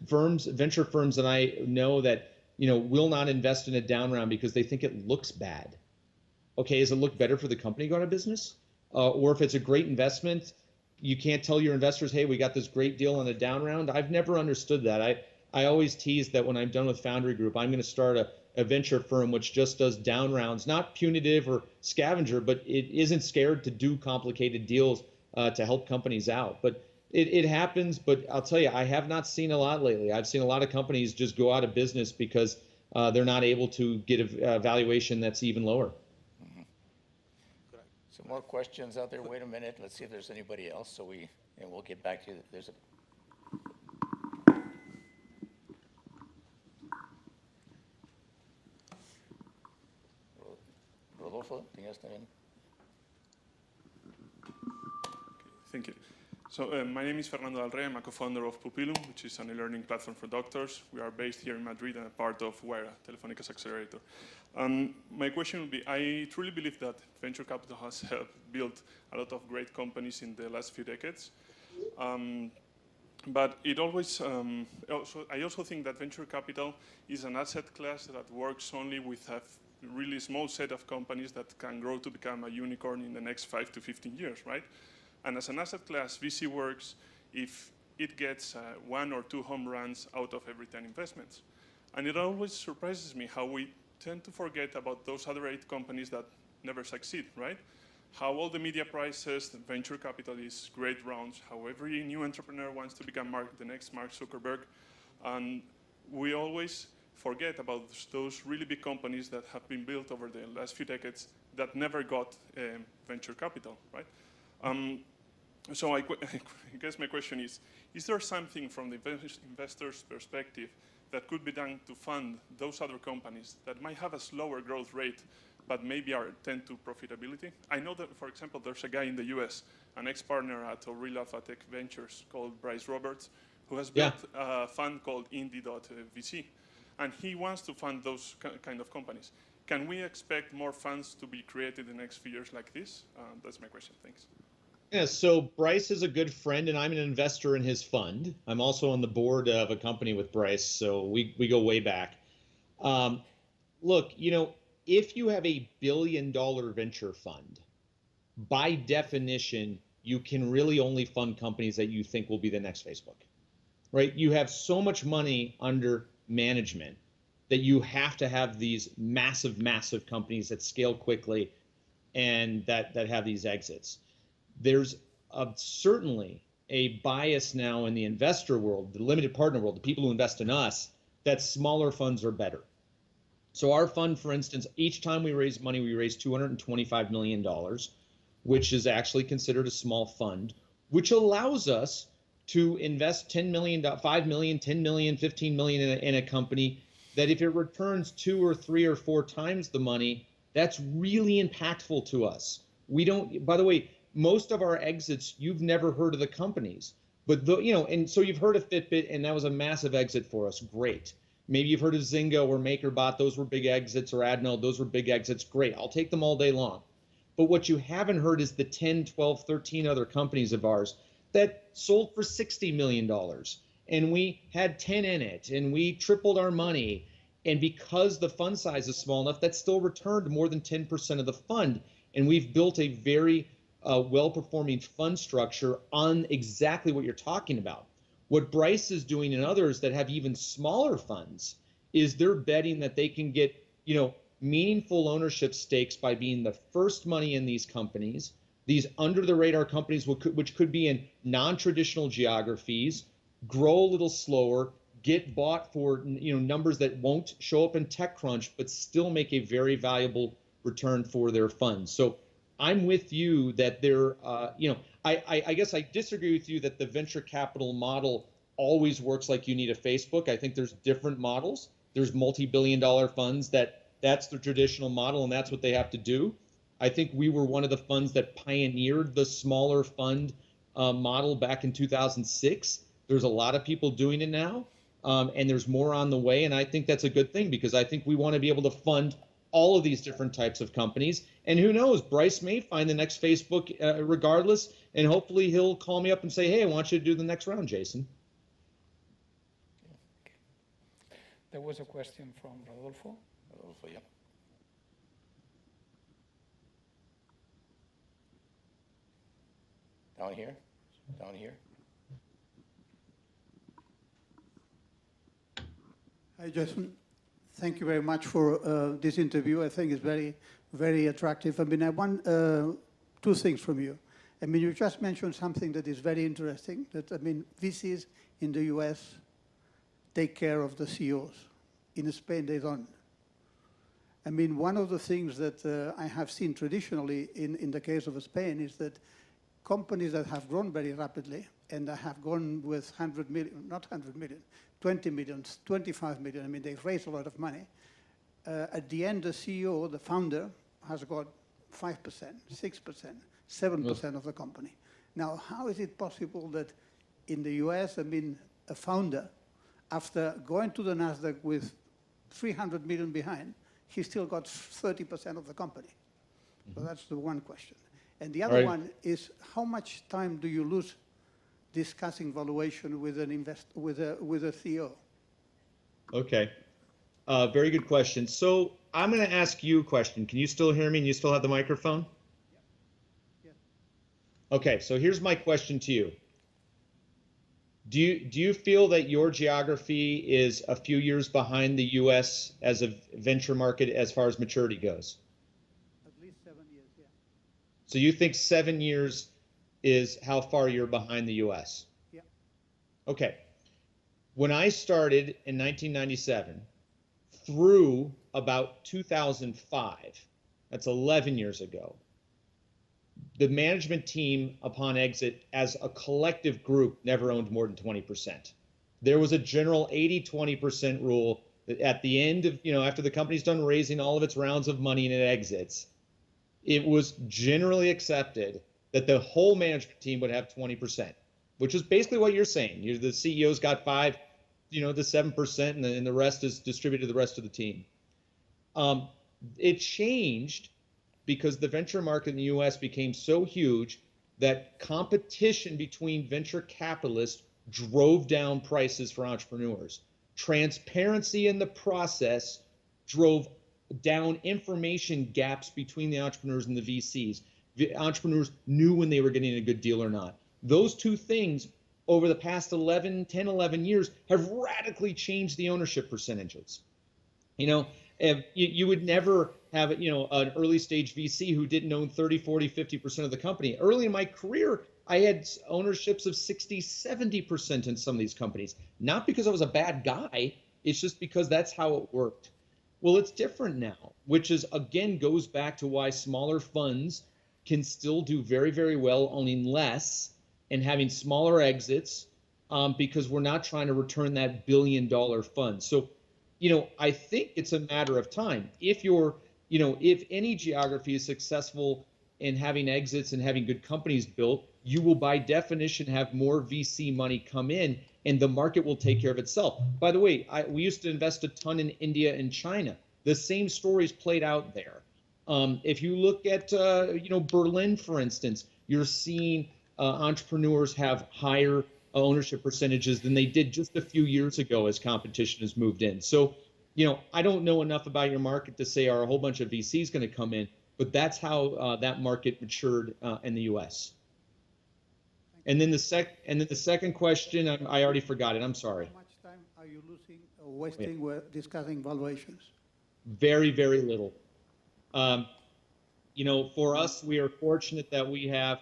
Speaker 2: firms, venture firms that I know that, will not invest in a down round because they think it looks bad. Okay, does it look better for the company going out of business? Or if it's a great investment, you can't tell your investors, hey, we got this great deal on a down round. I've never understood that. I always tease that when I'm done with Foundry Group, I'm going to start a venture firm which just does down rounds, not punitive or scavenger, but it isn't scared to do complicated deals to help companies out. But it happens, but I'll tell you, I have not seen a lot lately. I've seen a lot of companies just go out of business because they're not able to get a valuation that's even lower.
Speaker 1: Mm-hmm. Some more questions out there. Wait a minute. Let's see if there's anybody else. And we'll get back to you. There's a... Rodolfo, ¿tienes también?
Speaker 5: Thank you. So my name is Fernando Del Rey. I'm a co-founder of Pupillum, which is an e-learning platform for doctors. We are based here in Madrid and a part of Wayra, Telefónica's accelerator. My question would be, I truly believe that venture capital has helped build a lot of great companies in the last few decades. But it always, I also think that venture capital is an asset class that works only with a really small set of companies that can grow to become a unicorn in the next 5 to 15 years, right? And as an asset class, VC works if it gets 1 or 2 home runs out of every 10 investments. And it always surprises me how we tend to forget about those other 8 companies that never succeed, right? How all the media prices, the venture capital is great rounds, how every new entrepreneur wants to become the next Mark Zuckerberg. And we always forget about those really big companies that have been built over the last few decades that never got venture capital, right? So I guess my question is there something from the investor's perspective that could be done to fund those other companies that might have a slower growth rate, but maybe tend to profitability? I know that, for example, there's a guy in the US, an ex-partner at Orilla Fatec Ventures called Bryce Roberts, who has built a fund called Indie.vc. and he wants to fund those kind of companies. Can we expect more funds to be created in the next few years like this? That's my question. Thanks.
Speaker 2: Yeah, so Bryce is a good friend, and I'm an investor in his fund. I'm also on the board of a company with Bryce, so we go way back. Look, if you have $1 billion venture fund, by definition, you can really only fund companies that you think will be the next Facebook, right? You have so much money under management that you have to have these massive, massive companies that scale quickly and that have these exits. There's certainly a bias now in the investor world, the limited partner world, the people who invest in us, that smaller funds are better. So our fund, for instance, each time we raise money, we raise $225 million, which is actually considered a small fund, which allows us to invest $10 million, $5 million, $10 million, $15 million in a company that if it returns 2 or 3 or 4 times the money, that's really impactful to us. We don't, by the way, most of our exits, you've never heard of the companies, but and so you've heard of Fitbit, and that was a massive exit for us. Great. Maybe you've heard of Zynga or MakerBot. Those were big exits, or Adnode. Those were big exits. Great. I'll take them all day long. But what you haven't heard is the 10, 12, 13 other companies of ours that sold for $60 million. And we had 10 in it, and we tripled our money. And because the fund size is small enough, that still returned more than 10% of the fund. And we've built a very well-performing fund structure on exactly what you're talking about. What Bryce is doing and others that have even smaller funds is they're betting that they can get, meaningful ownership stakes by being the first money in these companies, these under-the-radar companies which could be in non-traditional geographies, grow a little slower, get bought for numbers that won't show up in TechCrunch, but still make a very valuable return for their funds. So I'm with you that there, I guess I disagree with you that the venture capital model always works like you need a Facebook. I think there's different models. There's multi-billion-dollar funds that's the traditional model, and that's what they have to do. I think we were one of the funds that pioneered the smaller fund model back in 2006. There's a lot of people doing it now, and there's more on the way, and I think that's a good thing because I think we want to be able to fund all of these different types of companies. And who knows, Bryce may find the next Facebook regardless, and hopefully he'll call me up and say, hey, I want you to do the next round, Jason.
Speaker 3: There was a question from Rodolfo.
Speaker 1: Rodolfo, yeah. Down here, down here.
Speaker 6: Hi, Jason. Thank you very much for this interview. I think it's very, very attractive. I mean, I want 2 things from you. I mean, you just mentioned something that is very interesting, that, I mean, VCs in the US take care of the CEOs. In Spain, they don't. I mean, one of the things that I have seen traditionally in the case of Spain is that companies that have grown very rapidly and that have gone with 100 million, not 100 million, 20 million, 25 million, I mean, they've raised a lot of money. At the end, the CEO, the founder, has got 5%, 6%, 7% of the company. Now, how is it possible that in the US, I mean, a founder, after going to the NASDAQ with 300 million behind, he still got 30% of the company? Mm-hmm. So that's the one question. And the other one is, how much time do you lose discussing valuation with an with a CEO? Okay,
Speaker 2: very good question. So I'm going to ask you a question. Can you still hear me and you still have the microphone?
Speaker 6: Yeah.
Speaker 2: Okay, so here's my question to you. Do you feel that your geography is a few years behind the US as a venture market as far as maturity goes?
Speaker 6: At least 7 years, yeah.
Speaker 2: So you think 7 years is how far you're behind the US?
Speaker 6: Yeah.
Speaker 2: Okay. When I started in 1997 through about 2005, that's 11 years ago, the management team upon exit as a collective group never owned more than 20%. There was a general 80-20% rule that at the end of, after the company's done raising all of its rounds of money and it exits, it was generally accepted that the whole management team would have 20%, which is basically what you're saying. The CEO's got 5, the 7%, and the rest is distributed to the rest of the team. It changed because the venture market in the U.S. became so huge that competition between venture capitalists drove down prices for entrepreneurs. Transparency in the process drove down information gaps between the entrepreneurs and the VCs. The entrepreneurs knew when they were getting a good deal or not. Those two things over the past 10, 11 years have radically changed the ownership percentages. You would never have, an early stage VC who didn't own 30, 40, 50% of the company. Early in my career, I had ownerships of 60, 70% in some of these companies. Not because I was a bad guy, it's just because that's how it worked. Well, it's different now, which is, again, goes back to why smaller funds can still do very, very well owning less and having smaller exits, because we're not trying to return that billion-dollar fund. So, I think it's a matter of time. If if any geography is successful in having exits and having good companies built, you will by definition have more VC money come in, and the market will take care of itself. By the way, we used to invest a ton in India and China. The same stories played out there. If you look at Berlin, for instance, you're seeing entrepreneurs have higher ownership percentages than they did just a few years ago as competition has moved in. So, I don't know enough about your market to say are a whole bunch of VCs going to come in, but that's how that market matured in the U.S. And then the second question, I already forgot it. I'm sorry.
Speaker 6: How much time are you losing or wasting with discussing valuations?
Speaker 2: Very, very little. For us, we are fortunate that we have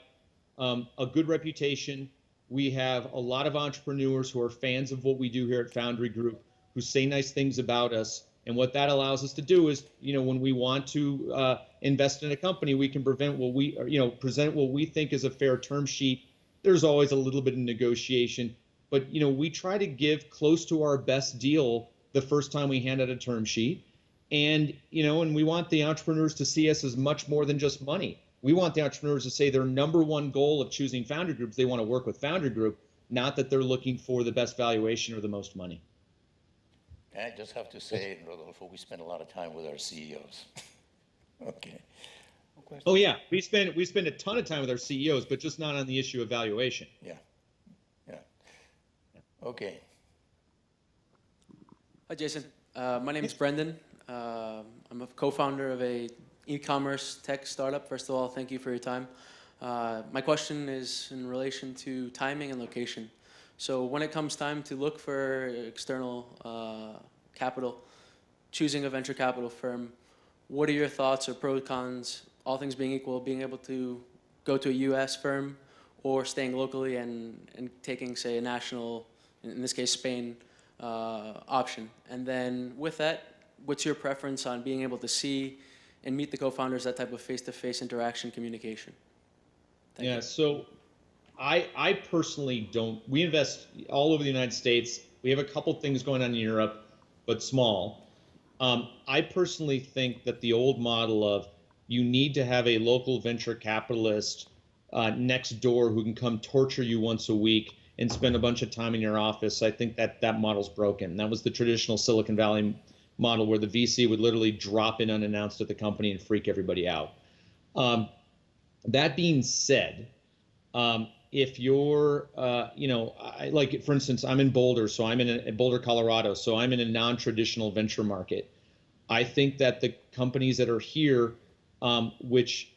Speaker 2: a good reputation. We have a lot of entrepreneurs who are fans of what we do here at Foundry Group, who say nice things about us. And what that allows us to do is, when we want to invest in a company, we can present what we think is a fair term sheet. There's always a little bit of negotiation, but we try to give close to our best deal the first time we hand out a term sheet. And and we want the entrepreneurs to see us as much more than just money. We want the entrepreneurs to say their number one goal of choosing Foundry Group is they want to work with Foundry Group, not that they're looking for the best valuation or the most money.
Speaker 1: I just have to say, Rodolfo, we spend a lot of time with our CEOs. Okay.
Speaker 2: Oh yeah, we spend a ton of time with our CEOs, but just not on the issue of valuation.
Speaker 1: Yeah. Okay.
Speaker 7: Hi, Jason. My name is Brendan. I'm a co-founder of a e-commerce tech startup. First of all, thank you for your time. My question is in relation to timing and location. So when it comes time to look for external capital, choosing a venture capital firm, what are your thoughts or pros, cons, all things being equal, being able to go to a US firm or staying locally and taking, say, a national, in this case, Spain, option? And then with that, what's your preference on being able to see and meet the co-founders, that type of face-to-face interaction, communication? Thank you.
Speaker 2: So I personally don't. We invest all over the United States. We have a couple things going on in Europe, but small. I personally think that the old model of you need to have a local venture capitalist next door who can come torture you once a week and spend a bunch of time in your office, I think that model's broken. That was the traditional Silicon Valley model where the VC would literally drop in unannounced at the company and freak everybody out. That being said, if you're, like for instance, I'm in Boulder, so I'm in Boulder, Colorado, so I'm in a non-traditional venture market. I think that the companies that are here, which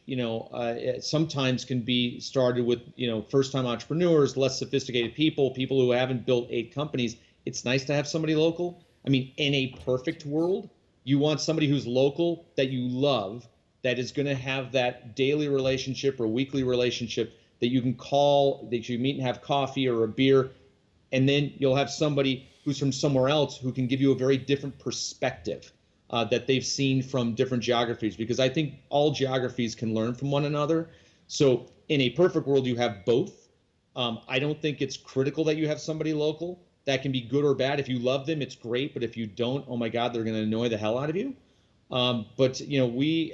Speaker 2: sometimes can be started with first-time entrepreneurs, less sophisticated people who haven't built 8 companies. It's nice to have somebody local. I mean, in a perfect world, you want somebody who's local that you love, that is going to have that daily relationship or weekly relationship that you can call, that you meet and have coffee or a beer, and then you'll have somebody who's from somewhere else who can give you a very different perspective that they've seen from different geographies, because I think all geographies can learn from one another. So in a perfect world, you have both. I don't think it's critical that you have somebody local. That can be good or bad. If you love them, it's great. But if you don't, oh my God, they're going to annoy the hell out of you. But we,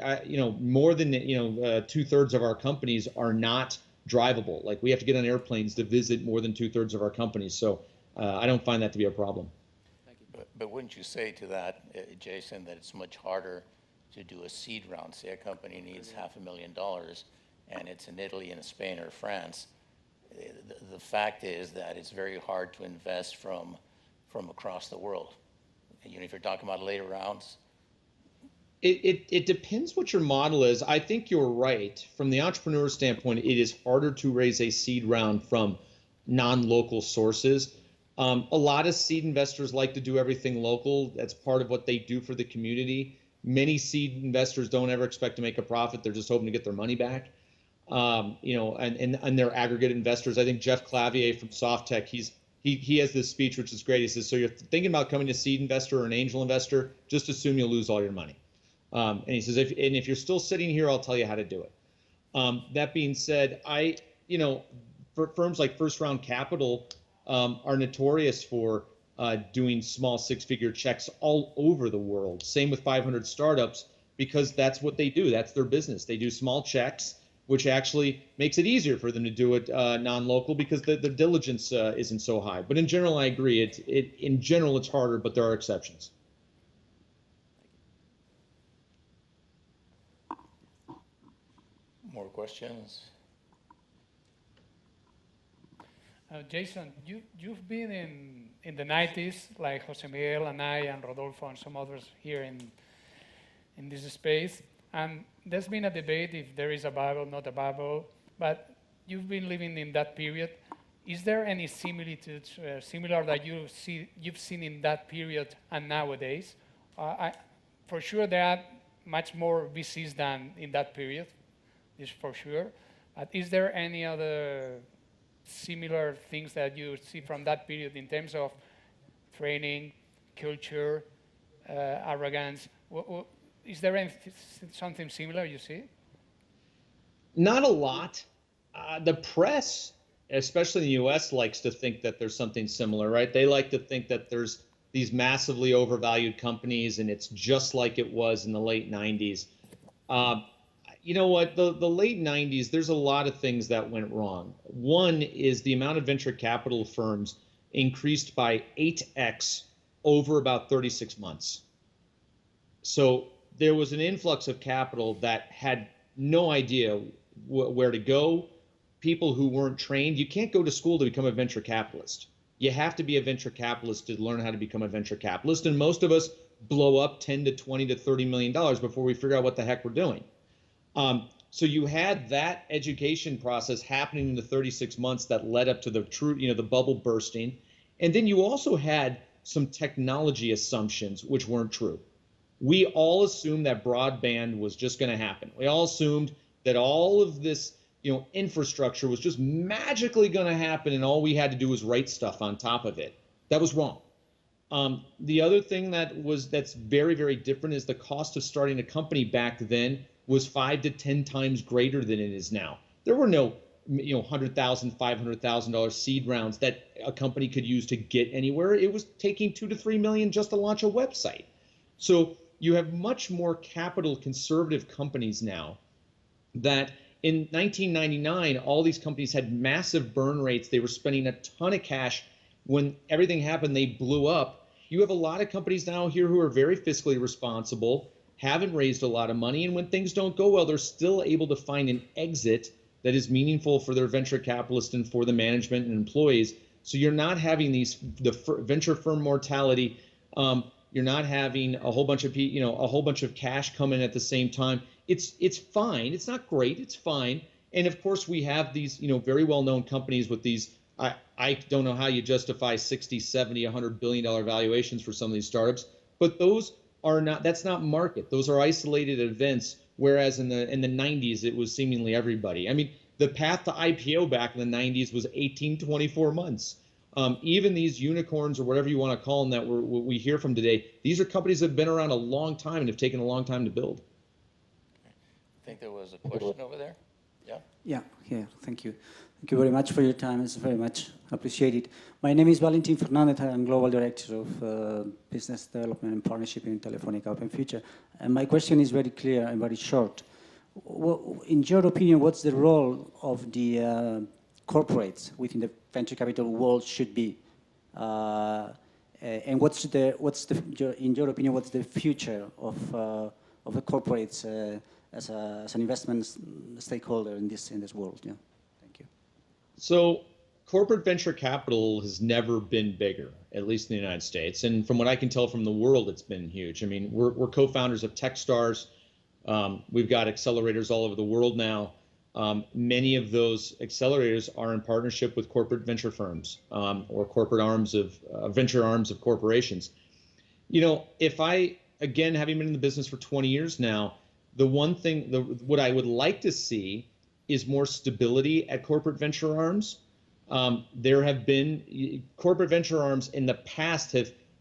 Speaker 2: more than 2/3 of our companies are not drivable. Like we have to get on airplanes to visit more than 2/3 of our companies. So I don't find that to be a problem.
Speaker 1: But wouldn't you say to that, Jason, that it's much harder to do a seed round? Say a company needs $500,000 and it's in Italy and Spain or France. The fact is that it's very hard to invest from across the world. You know, if you're talking about later rounds.
Speaker 2: It depends what your model is. I think you're right. From the entrepreneur standpoint, it is harder to raise a seed round from non-local sources. A lot of seed investors like to do everything local. That's part of what they do for the community. Many seed investors don't ever expect to make a profit. They're just hoping to get their money back. You know, and they're aggregate investors. I think Jeff Clavier from Softtech, he has this speech which is great. He says, so you're thinking about becoming a seed investor or an angel investor, just assume you'll lose all your money. And he says, if you're still sitting here, I'll tell you how to do it. That being said, you know, for firms like First Round Capital are notorious for doing small six-figure checks all over the world. Same with 500 Startups, because that's what they do. That's their business. They do small checks, which actually makes it easier for them to do it non-local because the diligence isn't so high. But in general, I agree. In general, it's harder, but there are exceptions.
Speaker 1: More questions?
Speaker 3: Jason, you've been in the 90s, like Jose Miguel and I and Rodolfo and some others here in this space. And there's been a debate if there is a bubble, not a bubble, but you've been living in that period. Is there any similitudes, similar that you've seen in that period and nowadays? For sure, there are much more VCs than in that period, is for sure. But is there any other similar things that you see from that period in terms of training, culture, arrogance? Is there something similar you see?
Speaker 2: Not a lot. The press, especially in the US, likes to think that there's something similar, right? They like to think that there's these massively overvalued companies and it's just like it was in the late 90s. You know what, the late 90s, there's a lot of things that went wrong. One is the amount of venture capital firms increased by 8x over about 36 months. So there was an influx of capital that had no idea where to go. People who weren't trained, you can't go to school to become a venture capitalist. You have to be a venture capitalist to learn how to become a venture capitalist. And most of us blow up 10 to 20 to $30 million before we figure out what the heck we're doing. So you had that education process happening in the 36 months that led up to the true, you know, the bubble bursting. And then you also had some technology assumptions which weren't true. We all assumed that broadband was just going to happen. We all assumed that all of this, you know, infrastructure was just magically going to happen and all we had to do was write stuff on top of it. That was wrong. The other thing that's very, very different is the cost of starting a company back then was 5 to 10 times greater than it is now. There were no, you know, $100,000, $500,000 seed rounds that a company could use to get anywhere. It was taking $2 to $3 million just to launch a website. So you have much more capital conservative companies now that in 1999, all these companies had massive burn rates. They were spending a ton of cash. When everything happened, they blew up. You have a lot of companies now here who are very fiscally responsible, haven't raised a lot of money, and when things don't go well, they're still able to find an exit that is meaningful for their venture capitalist and for the management and employees. So you're not having the venture firm mortality. You're not having a whole bunch of cash come in at the same time. It's fine. It's not great. It's fine. And of course, we have these, you know, very well-known companies with these. I don't know how you justify 60, 70, $100 billion valuations for some of these startups, but those are not. That's not market. Those are isolated events. Whereas in the 90s, it was seemingly everybody. I mean, the path to IPO back in the 90s was 18, 24 months. Even these unicorns or whatever you want to call them that we hear from today, these are companies that have been around a long time and have taken a long time to build.
Speaker 1: I think there was a question over there. Yeah?
Speaker 8: Yeah, thank you. Thank you very much for your time. It's very much appreciated. My name is Valentin Fernandez. I'm Global Director of Business Development and Partnership in Telefónica Open Future. And my question is very clear and very short. In your opinion, what's the role of the corporates within the venture capital world should be? And in your opinion, what's the future of the corporates as an investment stakeholder in this world? Yeah. Thank you.
Speaker 2: So corporate venture capital has never been bigger, at least in the United States. And from what I can tell from the world, it's been huge. I mean, we're co-founders of Techstars. We've got accelerators all over the world now. Many of those accelerators are in partnership with corporate venture firms or corporate arms of venture arms of corporations. You know, if I, again, having been in the business for 20 years now, the one thing, what I would like to see is more stability at corporate venture arms. There have been corporate venture arms in the past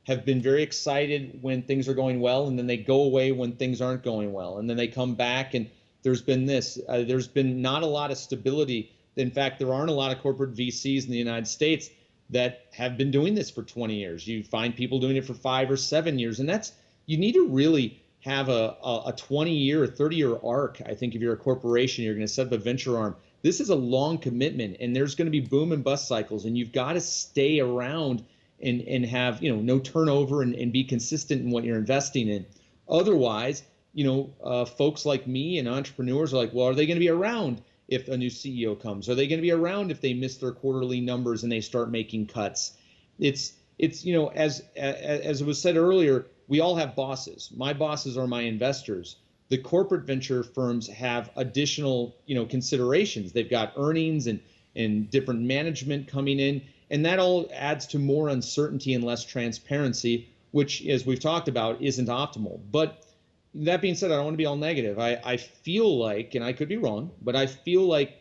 Speaker 2: have been very excited when things are going well, and then they go away when things aren't going well, and then they come back, and there's been there's been not a lot of stability. In fact, there aren't a lot of corporate VCs in the United States that have been doing this for 20 years. You find people doing it for 5 or 7 years, and you need to really have a 20-year or 30-year arc. I think if you're a corporation, you're going to set up a venture arm. This is a long commitment, and there's going to be boom and bust cycles, and you've got to stay around and have, you know, no turnover and be consistent in what you're investing in. Otherwise, you know, folks like me and entrepreneurs are like, well, are they going to be around if a new CEO comes? Are they going to be around if they miss their quarterly numbers and they start making cuts? It's you know, as it was said earlier, we all have bosses. My bosses are my investors. The corporate venture firms have additional, you know, considerations. They've got earnings and different management coming in, and that all adds to more uncertainty and less transparency, which, as we've talked about, isn't optimal. But that being said, I don't want to be all negative. I feel like, and I could be wrong, but I feel like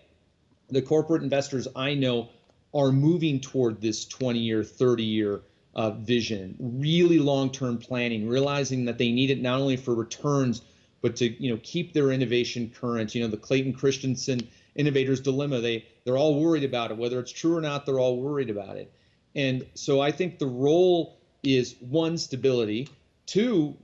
Speaker 2: the corporate investors I know are moving toward this 20-year, 30-year vision, really long-term planning, realizing that they need it not only for returns, but to, you know, keep their innovation current. You know, the Clayton Christensen innovator's dilemma, they're all worried about it. Whether it's true or not, they're all worried about it. And so I think the role is, one, stability. Two,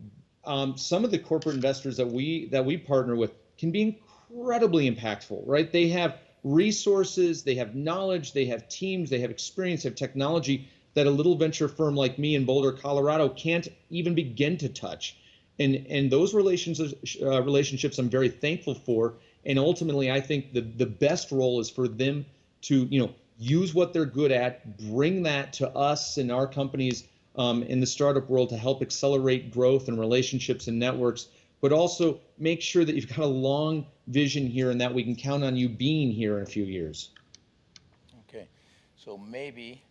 Speaker 2: some of the corporate investors that we partner with can be incredibly impactful, right? They have resources, they have knowledge, they have teams, they have experience, they have technology that a little venture firm like me in Boulder, Colorado can't even begin to touch. And those relationships I'm very thankful for. And ultimately, I think the best role is for them to, you know, use what they're good at, bring that to us and our companies in the startup world to help accelerate growth and relationships and networks, but also make sure that you've got a long vision here and that we can count on you being here in a few years.
Speaker 1: Okay, so maybe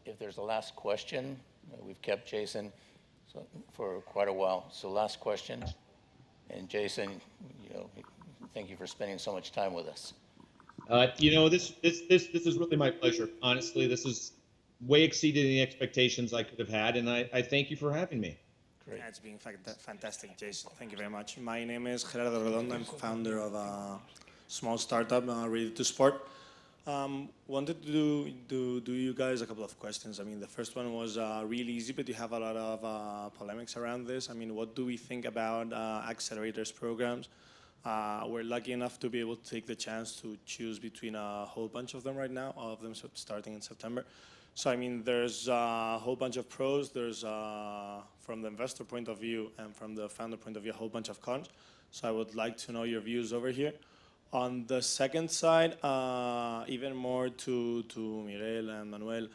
Speaker 1: if there's a last question, we've kept Jason for quite a while. So last question, and Jason, you know, thank you for spending so much time with us.
Speaker 2: You know, this is really my pleasure. Honestly, this is way exceeded any expectations I could have had, and I thank you for having me.
Speaker 1: Great.
Speaker 9: It's been fantastic, Jason. Thank you very much. My name is Herrero. I'm founder of a small startup related to sport. Wanted to do you guys a couple of questions. I mean, the first one was really easy, but you have a lot of polemics around this. I mean, what do we think about accelerators programs? We're lucky enough to be able to take the chance to choose between a whole bunch of them right now, all of them starting in September. So, I mean, there's a whole bunch of pros. There's, from the investor point of view and from the founder point of view, a whole bunch of cons. So I would like to know your views over here. On the second side, even more to Miguel and Manuel,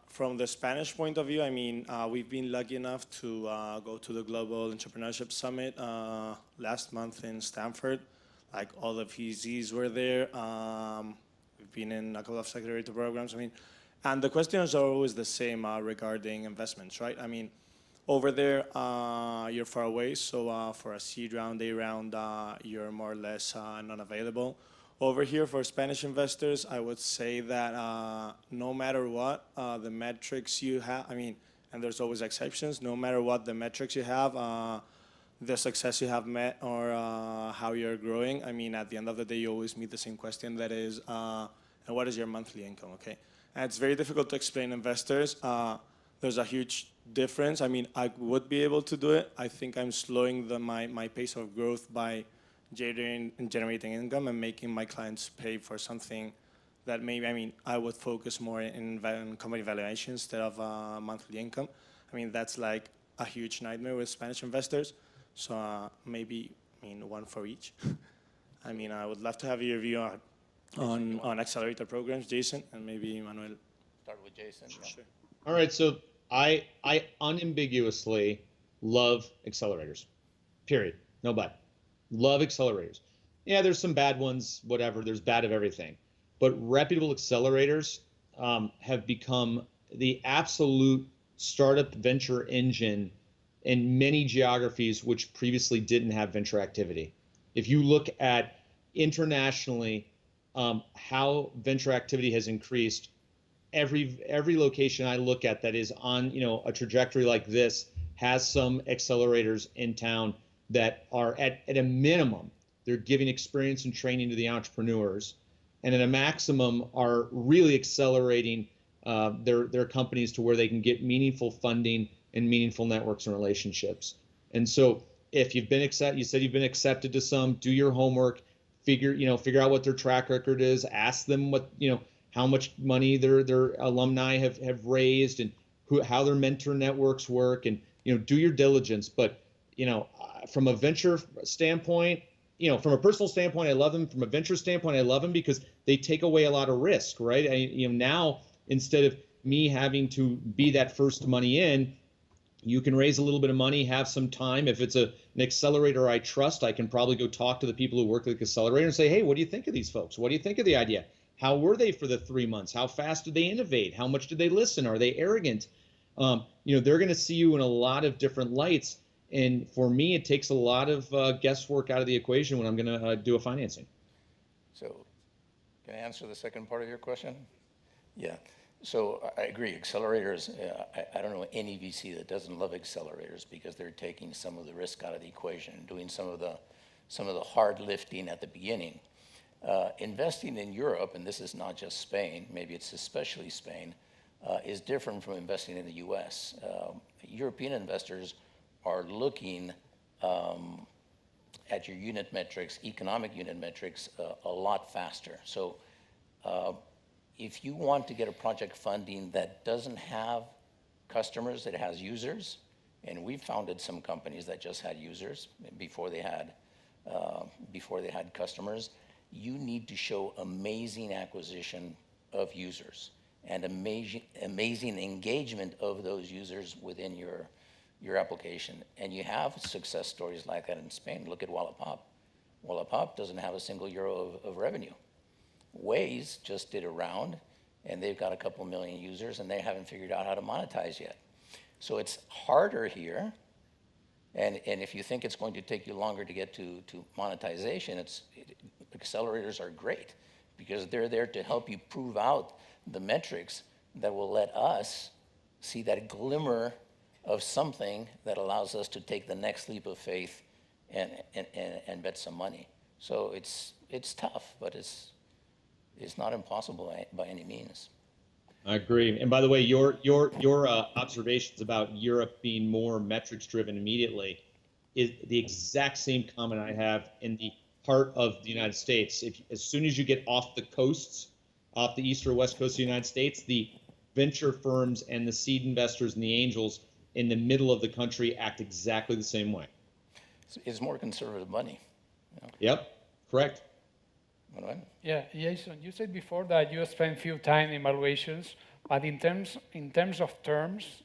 Speaker 9: from the Spanish point of view, I mean, we've been lucky enough to go to the Global Entrepreneurship Summit last month in Stanford. Like, all the VCs were there. We've been in a couple of accelerator programs. I mean, and the questions are always the same regarding investments, right? I mean, over there, you're far away, so for a seed round, A round, you're more or less not available. Over here, for Spanish investors, I would say that no matter what the metrics you have, I mean, and there's always exceptions, no matter what the metrics you have, the success you have met or how you're growing, I mean, at the end of the day, you always meet the same question, that is, and what is your monthly income, okay? And it's very difficult to explain investors. There's a huge difference. I mean, I would be able to do it. I think I'm slowing my pace of growth by generating income and making my clients pay for something that maybe, I mean, I would focus more in company valuation instead of monthly income. I mean, that's like a huge nightmare with Spanish investors. So maybe, I mean, one for each. I mean, I would love to have your view on accelerator programs, Jason, and maybe Manuel.
Speaker 1: Start with Jason.
Speaker 9: Sure.
Speaker 2: All right, so I unambiguously love accelerators, period, no but. Love accelerators. Yeah, there's some bad ones, whatever, there's bad of everything. But reputable accelerators have become the absolute startup venture engine in many geographies which previously didn't have venture activity. If you look at internationally how venture activity has increased, every location I look at that is on a trajectory like this has some accelerators in town that are at a minimum, they're giving experience and training to the entrepreneurs, and at a maximum are really accelerating their companies to where they can get meaningful funding and meaningful networks and relationships. And so if you've been you said you've been accepted to some, do your homework, figure out what their track record is, ask them what, how much money their alumni have raised and how their mentor networks work, and, do your diligence. But, from a venture standpoint, from a personal standpoint, I love them. From a venture standpoint, I love them because they take away a lot of risk, right? Now, instead of me having to be that first money in, you can raise a little bit of money, have some time. If it's an accelerator I trust, I can probably go talk to the people who work at the accelerator and say, hey, what do you think of these folks? What do you think of the idea? How were they for the 3 months? How fast did they innovate? How much did they listen? Are they arrogant? They're going to see you in a lot of different lights. And for me, it takes a lot of guesswork out of the equation when I'm going to do a financing.
Speaker 1: So can I answer the second part of your question? Yeah. So I agree. Accelerators, I don't know any VC that doesn't love accelerators because they're taking some of the risk out of the equation and doing some of the hard lifting at the beginning. Investing in Europe, and this is not just Spain, maybe it's especially Spain, is different from investing in the US. European investors are looking at your unit metrics, economic unit metrics, a lot faster. So if you want to get a project funding that doesn't have customers, it has users, and we've founded some companies that just had users before they had customers, you need to show amazing acquisition of users and amazing engagement of those users within your application. And you have success stories like that in Spain. Look at Wallapop. Wallapop doesn't have a single euro of revenue. Waze just did a round, and they've got a couple million users, and they haven't figured out how to monetize yet. So it's harder here. And if you think it's going to take you longer to get to monetization, accelerators are great because they're there to help you prove out the metrics that will let us see that glimmer of something that allows us to take the next leap of faith and bet some money. So it's tough, but it's not impossible by any means.
Speaker 2: I agree. And by the way, your observations about Europe being more metrics driven immediately is the exact same comment I have in the heart of the United States. As soon as you get off the coasts, off the east or west coast of the United States, the venture firms and the seed investors and the angels in the middle of the country act exactly the same way.
Speaker 1: It's more conservative money.
Speaker 2: Yep, correct.
Speaker 1: Manuel?
Speaker 3: Yeah, Jason, you said before that you spent few time in valuations, but in terms of terms,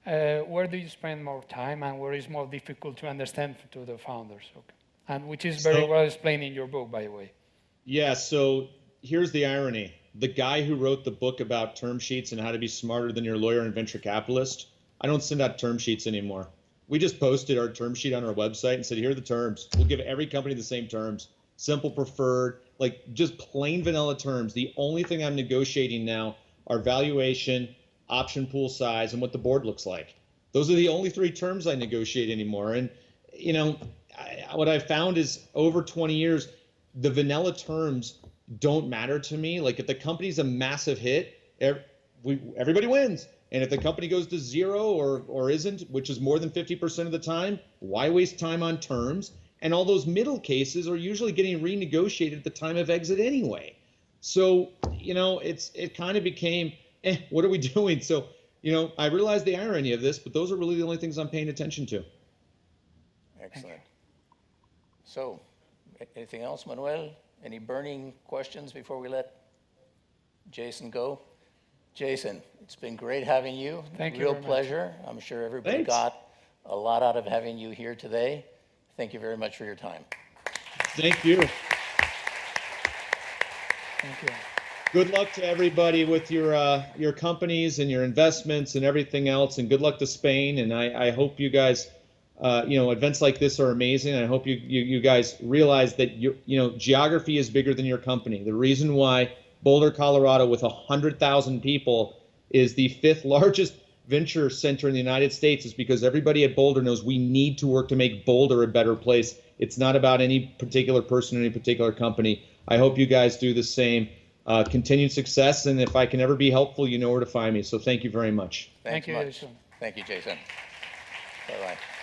Speaker 3: where do you spend more time and where is more difficult to understand to the founders? Okay. And which is very well explained in your book, by the way.
Speaker 2: Yeah, so here's the irony. The guy who wrote the book about term sheets and how to be smarter than your lawyer and venture capitalist, I don't send out term sheets anymore. We just posted our term sheet on our website and said, here are the terms. We'll give every company the same terms. Simple, preferred, like just plain vanilla terms. The only thing I'm negotiating now are valuation, option pool size, and what the board looks like. Those are the only three terms I negotiate anymore. And, what I've found is over 20 years, the vanilla terms don't matter to me. Like if the company's a massive hit, everybody wins. And if the company goes to zero or isn't, which is more than 50% of the time, why waste time on terms? And all those middle cases are usually getting renegotiated at the time of exit anyway. So, you know, it kind of became, what are we doing? So, you know, I realize the irony of this, but those are really the only things I'm paying attention to.
Speaker 1: Excellent. So, anything else, Manuel? Any burning questions before we let Jason go? Jason, it's been great having you.
Speaker 3: Thank you
Speaker 1: Real
Speaker 3: very much.
Speaker 1: pleasure. I'm sure everybody
Speaker 2: Thanks.
Speaker 1: got a lot out of having you here today. Thank you very much for your time.
Speaker 2: Thank you.
Speaker 3: Thank you.
Speaker 2: Good luck to everybody with your companies and your investments and everything else, and good luck to Spain. And I hope you guys, you know, events like this are amazing. I hope you guys realize that you know, geography is bigger than your company. The reason why Boulder, Colorado, with 100,000 people, is the 5th largest venture center in the United States is because everybody at Boulder knows we need to work to make Boulder a better place. It's not about any particular person or any particular company. I hope you guys do the same. Continued success, and if I can ever be helpful, you know where to find me. So thank you very much.
Speaker 1: Thanks
Speaker 3: Thank you,
Speaker 1: much.
Speaker 3: Jason.
Speaker 1: Thank you, Jason. Bye-bye.